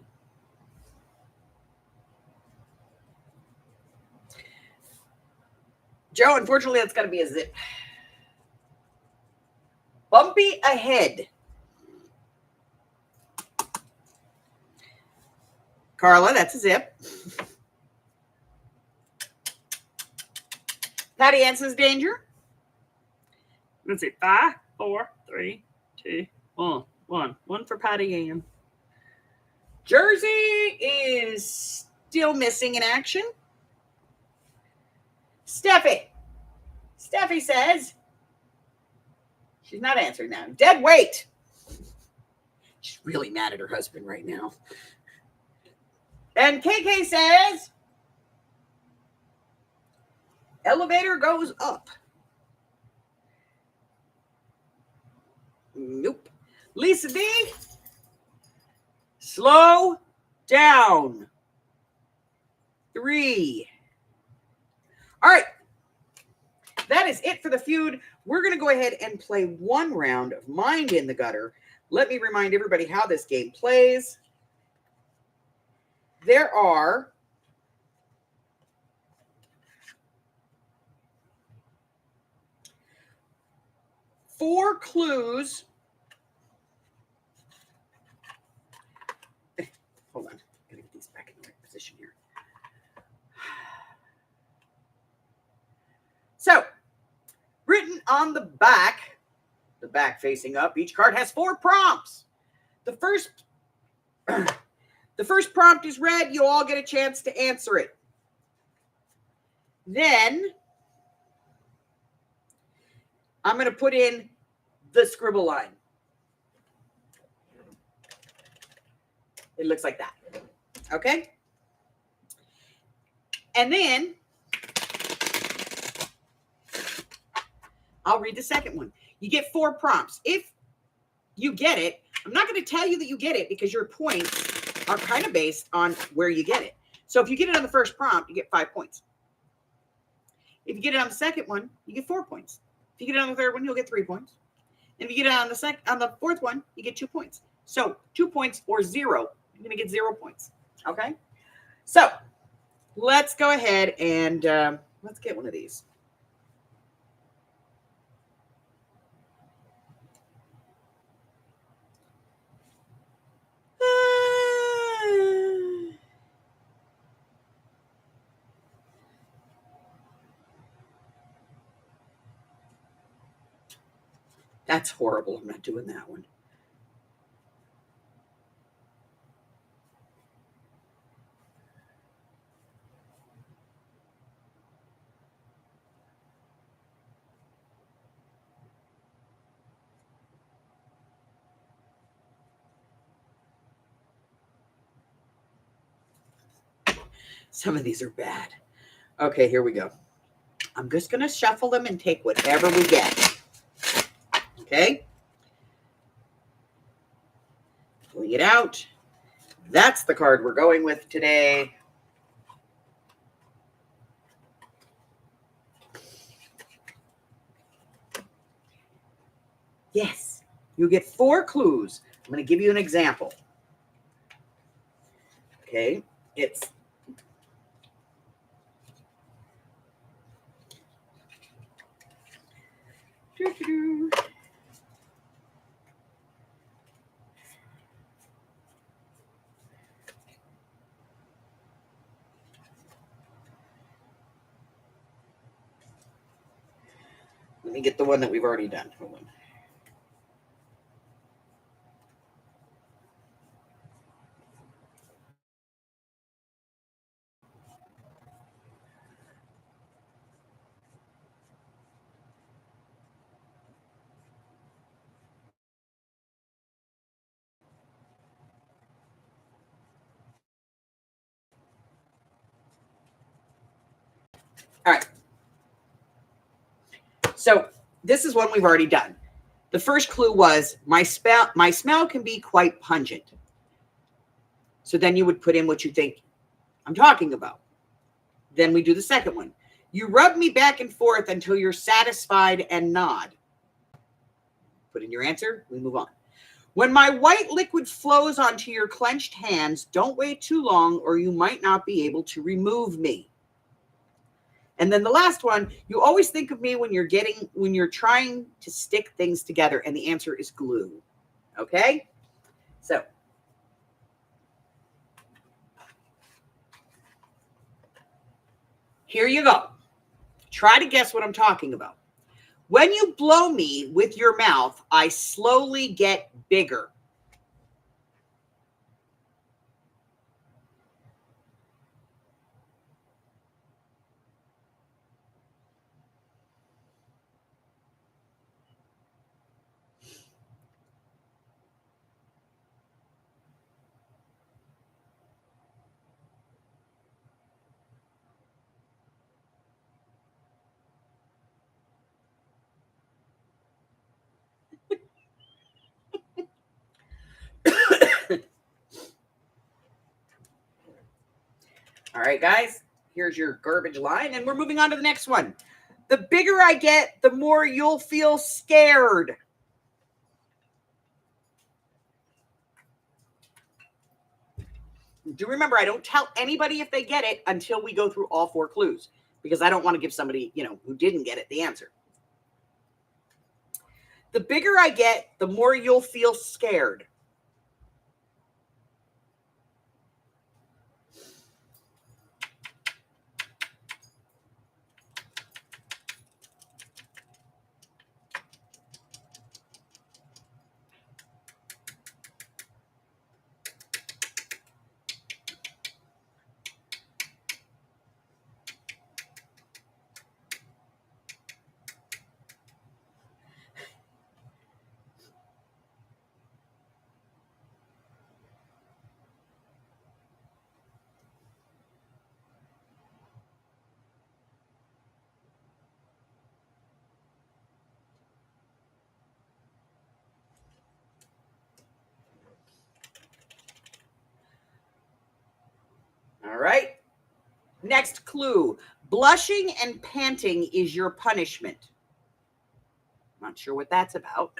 Joe, unfortunately, that's got to be a zip. Bumpy ahead. Carla, that's a zip. Patty Ann says danger. Let's see. 5, 4, 3, 2, 1. 1 for Patty Ann. Jersey is still missing in action. Steffi says she's not answering now. Dead weight. She's really mad at her husband right now. And KK says elevator goes up. Nope. Lisa D, slow down. 3. All right. That is it for the feud. We're going to go ahead and play one round of Mind in the Gutter. Let me remind everybody how this game plays. There are 4 clues. Hold on. Gotta get these back in the right position here. So, written on the back facing up, each card has 4 prompts. The first prompt is read. You all get a chance to answer it. Then I'm going to put in the scribble line. It looks like that. Okay? And then I'll read the second one. You get 4 prompts. If you get it, I'm not going to tell you that you get it because your points are kind of based on where you get it. So if you get it on the first prompt, you get 5 points. If you get it on the second one, you get 4 points. If you get it on the third one, you'll get 3 points. And if you get it on the fourth one, you get 2 points. So 2 points or 0, you're going to get 0 points. Okay? So let's go ahead and let's get one of these. That's horrible. I'm not doing that one. Some of these are bad. Okay, here we go. I'm just going to shuffle them and take whatever we get. Okay? Pulling it out. That's the card we're going with today. Yes, you get 4 clues. I'm going to give you an example. Okay, it's let me get the one that we've already done. Hold on. All right. So this is one we've already done. The first clue was my smell can be quite pungent. So then you would put in what you think I'm talking about. Then we do the second one. You rub me back and forth until you're satisfied and nod. Put in your answer. We move on. When my white liquid flows onto your clenched hands, don't wait too long or you might not be able to remove me. And then the last one, you always think of me when you're trying to stick things together, and the answer is glue. Okay? So here you go. Try to guess what I'm talking about. When you blow me with your mouth, I slowly get bigger. All right, guys, here's your garbage line, and we're moving on to the next one. The bigger I get, the more you'll feel scared. Do remember, I don't tell anybody if they get it until we go through all 4 clues, because I don't want to give somebody, who didn't get it the answer. The bigger I get, the more you'll feel scared. All right. Next clue. Blushing and panting is your punishment. Not sure what that's about.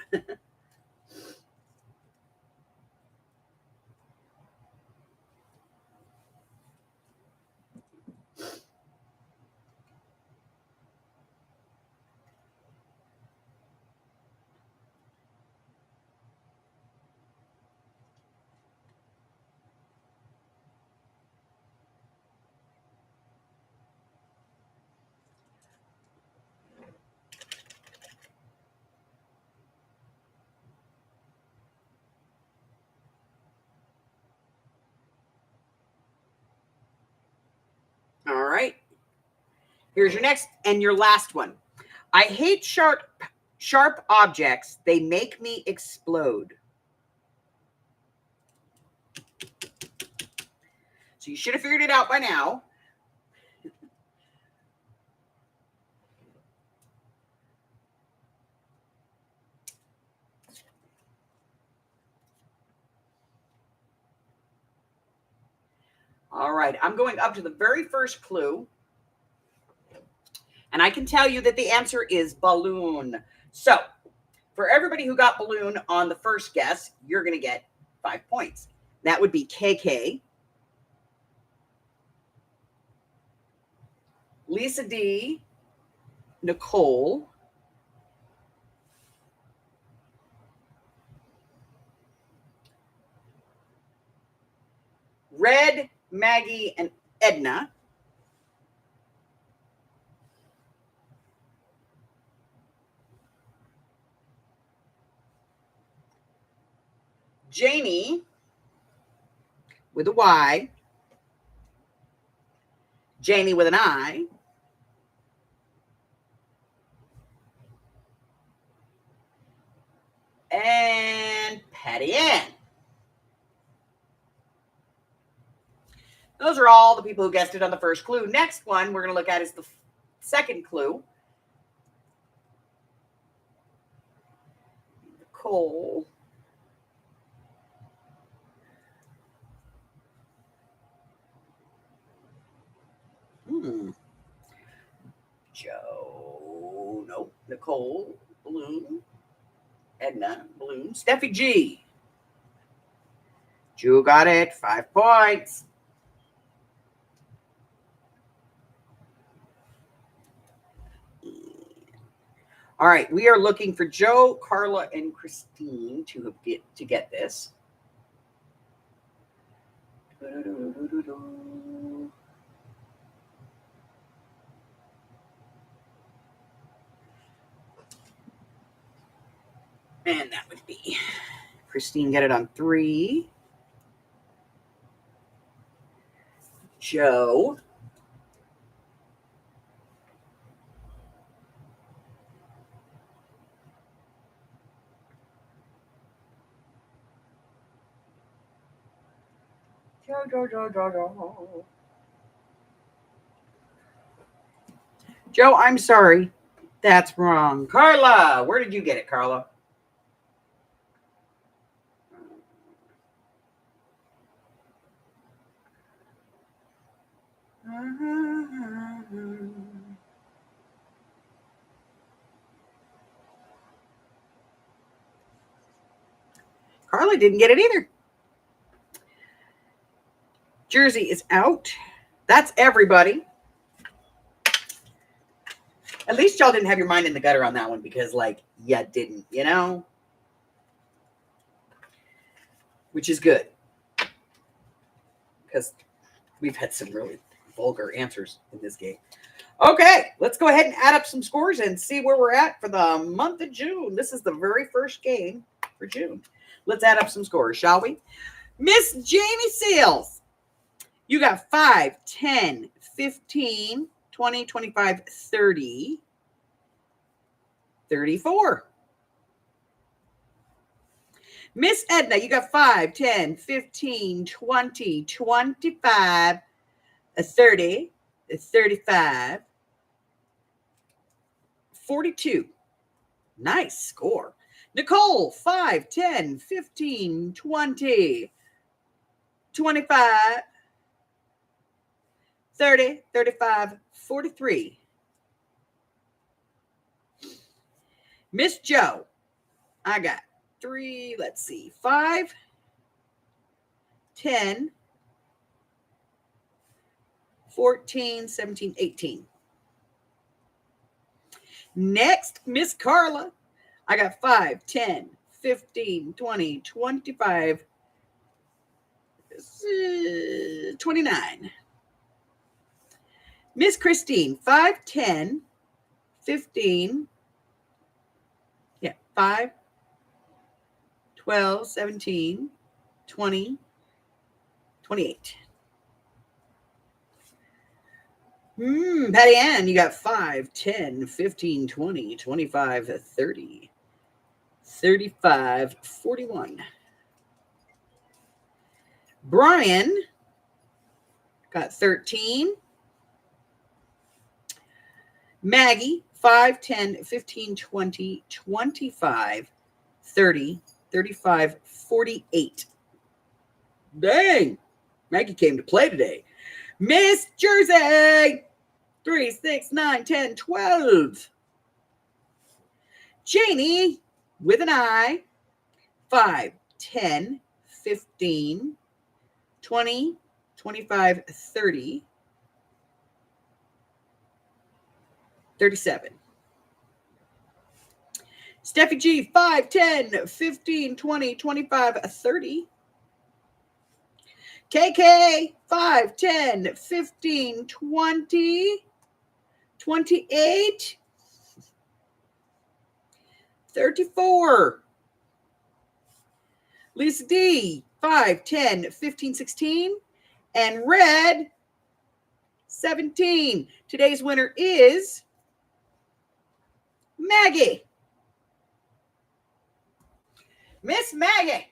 All right. Here's your next and your last one. I hate sharp objects. They make me explode. So you should have figured it out by now. All right, I'm going up to the very first clue. And I can tell you that the answer is balloon. So for everybody who got balloon on the first guess, you're going to get 5 points. That would be KK, Lisa D, Nicole, Red, Maggie, and Edna. Janie with a Y, Janie with an I, and Patty Ann. Those are all the people who guessed it on the first clue. Next one we're going to look at is the second clue. Nicole. Joe. Nope. Nicole. Balloon. Edna. Balloon. Steffi G. Joe got it. 5 points. All right, we are looking for Joe, Carla, and Christine to get this. And that would be Christine, get it on 3. Joe. Joe, I'm sorry. That's wrong. Carla, where did you get it, Carla? Carla didn't get it either. Jersey is out. That's everybody. At least y'all didn't have your mind in the gutter on that one because, like, you didn't, you know? Which is good. Because we've had some really vulgar answers in this game. Okay, let's go ahead and add up some scores and see where we're at for the month of June. This is the very first game for June. Let's add up some scores, shall we? Miss Jamie Seals, you got 5, 10, 15, 20, 25, 30, 34. Miss Edna, you got 5, 10, 15, 20, 25, 30, 35, 42. Nice score. Nicole, 5, 10, 15, 20, 25, 30, 35, 43. Miss Joe, I got 3, let's see, 5, 10, 14, 17, 18. Next, Miss Carla, I got 5, 10, 15, 20, 25, 29. Miss Christine, 5, 10, 15, 5, 12, 17, 20, 28. Patty Ann, you got 5, 10, 15, 20, 25, 30, 35, 41. Brian got 13. Maggie, 5, 10, 15, 20, 25, 30, 35, 48. Dang, Maggie came to play today. Miss Jersey, 3, 6, 9, 10, 12. Janie, with an I, 5, 10, 15, 20, 25, 30, 37. Steffi G, 5, 10, 15, 20, 25, 30. KK, 5, 10, 15, 20, 28, 34. Lisa D, 5, 10, 15, 16. And Red, 17. Today's winner is Maggie. Miss Maggie.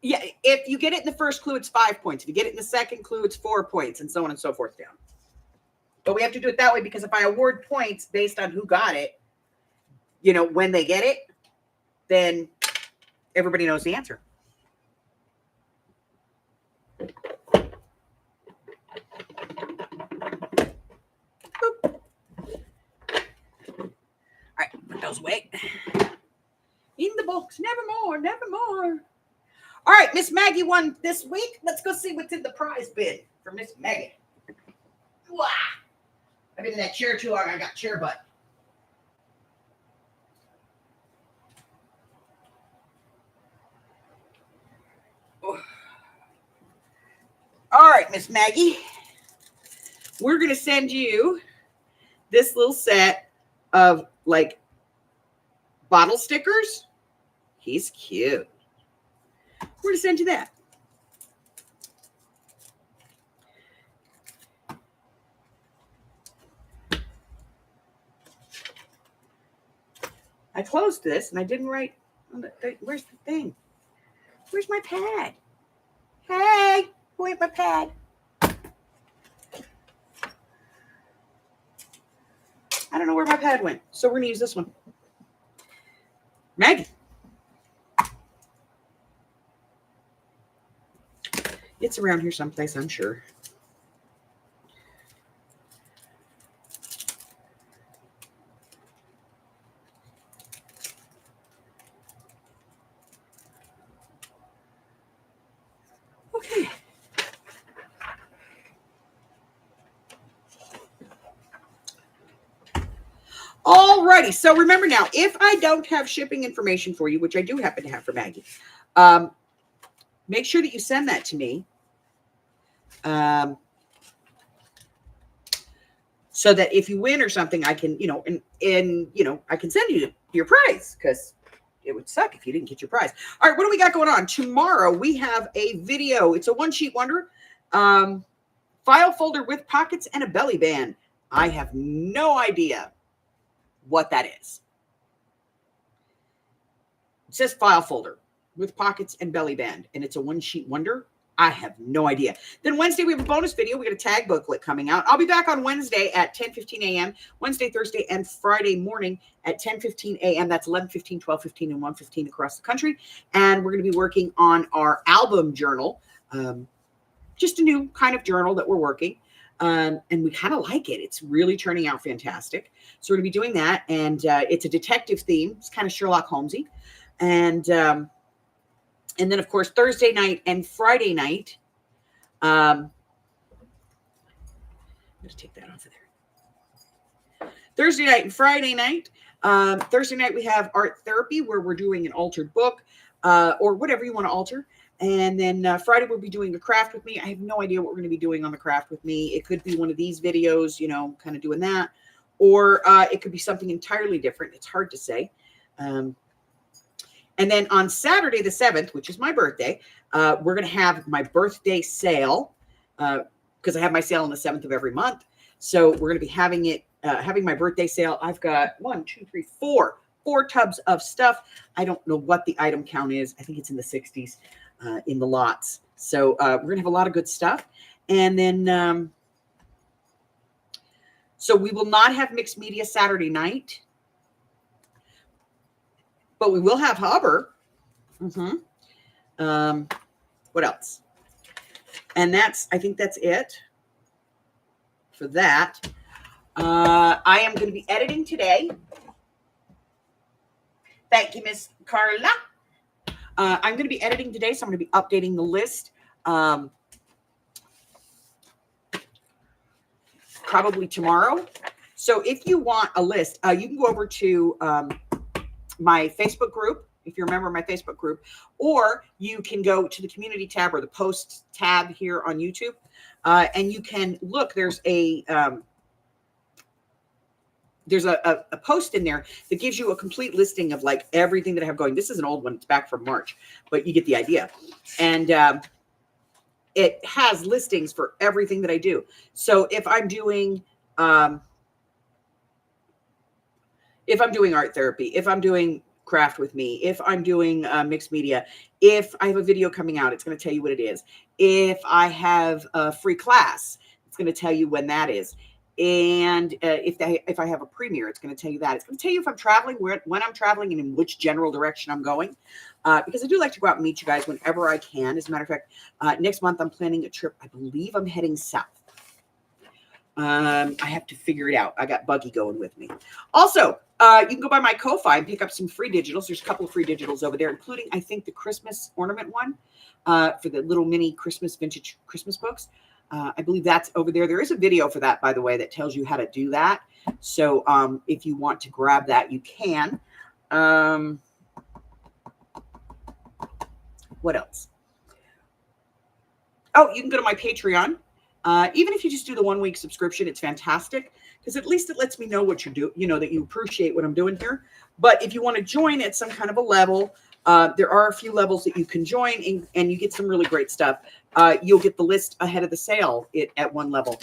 Yeah, if you get it in the first clue, it's 5 points. If you get it in the second clue, it's 4 points, and so on and so forth down. But we have to do it that way because if I award points based on who got it, when they get it, then everybody knows the answer. Boop. All right, put those away. In the box, nevermore, nevermore. All right, Miss Maggie won this week. Let's go see what's in the prize bin for Miss Maggie. Wow. I've been in that chair too long. I got chair butt. Oh. All right, Miss Maggie. We're going to send you this little set of bottle stickers. He's cute. We're going to send you that. I closed this and I didn't write on the where's the thing? Where's my pad? Hey, where's my pad? I don't know where my pad went, so we're going to use this one. Maggie. It's around here someplace, I'm sure. Okay. Alrighty, so remember now, if I don't have shipping information for you, which I do happen to have for Maggie, make sure that you send that to me. So that if you win or something, I can, I can send you your prize because it would suck if you didn't get your prize. All right, what do we got going on? Tomorrow we have a video. It's a one-sheet wonder. File folder with pockets and a belly band. I have no idea what that is. It says file folder with pockets and belly band, and it's a one-sheet wonder. I have no idea. Then Wednesday, we have a bonus video. We got a tag booklet coming out. I'll be back on Wednesday at 10:15 a.m., Wednesday, Thursday, and Friday morning at 10:15 a.m. That's 11:15, 12:15, and 1:15 across the country. And we're going to be working on our album journal, just a new kind of journal that we're working. And we kind of like it. It's really turning out fantastic. So we're going to be doing that. And it's a detective theme. It's kind of Sherlock Holmesy. And then, of course, Thursday night and Friday night. I'm going to take that off of there. Thursday night and Friday night. Thursday night, we have art therapy where we're doing an altered book or whatever you want to alter. And then Friday, we'll be doing a craft with me. I have no idea what we're going to be doing on the craft with me. It could be one of these videos, kind of doing that. Or it could be something entirely different. It's hard to say. And then on Saturday the 7th, which is my birthday, we're going to have my birthday sale because I have my sale on the 7th of every month. So we're going to be having my birthday sale. I've got 4 tubs of stuff. I don't know what the item count is. I think it's in the 60s in the lots. So we're going to have a lot of good stuff. And then So we will not have mixed media Saturday night, but we will have Hubber. What else? And I think that's it for that. I am going to be editing today. Thank you, Miss Carla. I'm going to be editing today, so I'm going to be updating the list probably tomorrow. So if you want a list, you can go over to my Facebook group, if you remember my Facebook group, or you can go to the community tab or the post tab here on YouTube, and you can look. There's a post in there that gives you a complete listing of like everything that I have going. This is an old one. It's back from March, but you get the idea. And it has listings for everything that I do. So if I'm doing art therapy, if I'm doing craft with me, if I'm doing mixed media, if I have a video coming out, it's going to tell you what it is. If I have a free class, it's going to tell you when that is. And if I have a premiere, it's going to tell you that. It's going to tell you if I'm traveling, when I'm traveling, and in which general direction I'm going. Because I do like to go out and meet you guys whenever I can. As a matter of fact, next month I'm planning a trip. I believe I'm heading south. I have to figure it out. I got Buggy going with me. Also, you can go by my Ko-Fi and pick up some free digitals. There's a couple of free digitals over there, including, I think, the Christmas ornament one for the little mini Christmas vintage Christmas books. I believe that's over there. There is a video for that, by the way, that tells you how to do that. So if you want to grab that, you can. What else? Oh, you can go to my Patreon. Even if you just do the 1 week subscription, it's fantastic because at least it lets me know what you're doing, that you appreciate what I'm doing here. But if you want to join at some kind of a level, there are a few levels that you can join and you get some really great stuff. You'll get the list ahead of the sale at one level.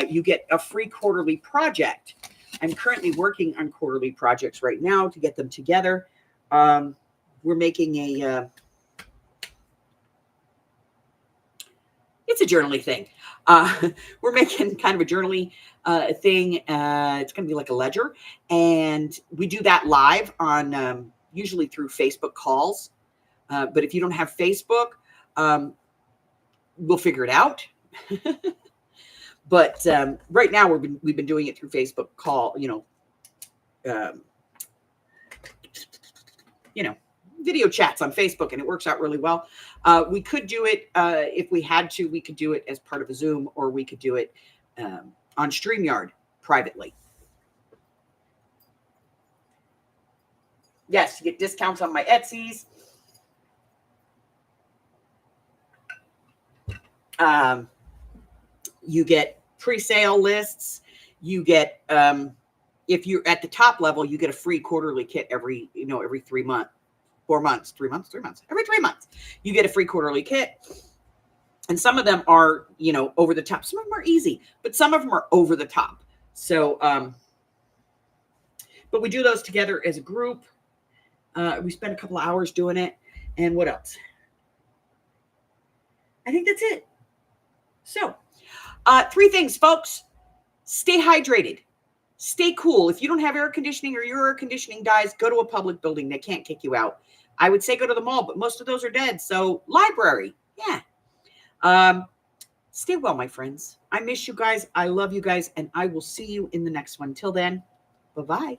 You get a free quarterly project. I'm currently working on quarterly projects right now to get them together. We're making it's a journaling thing. We're making kind of a journaling thing. It's going to be like a ledger. And we do that live on usually through Facebook calls. But if you don't have Facebook, we'll figure it out. But right now we've been doing it through Facebook call, video chats on Facebook, and it works out really well. We could do it if we had to. We could do it as part of a Zoom, or we could do it on StreamYard privately. Yes, you get discounts on my Etsy's. You get pre-sale lists. You get, if you're at the top level, you get a free quarterly kit every 3 months. 4 months, 3 months, every 3 months, you get a free quarterly kit. And some of them are, over the top. Some of them are easy, but some of them are over the top. So, but we do those together as a group. We spend a couple of hours doing it. And what else? I think that's it. So, 3 things, folks. Stay hydrated. Stay cool. If you don't have air conditioning or your air conditioning dies, go to a public building. They can't kick you out. I would say go to the mall, but most of those are dead. So library. Yeah. Stay well, my friends. I miss you guys. I love you guys. And I will see you in the next one. Till then, bye-bye.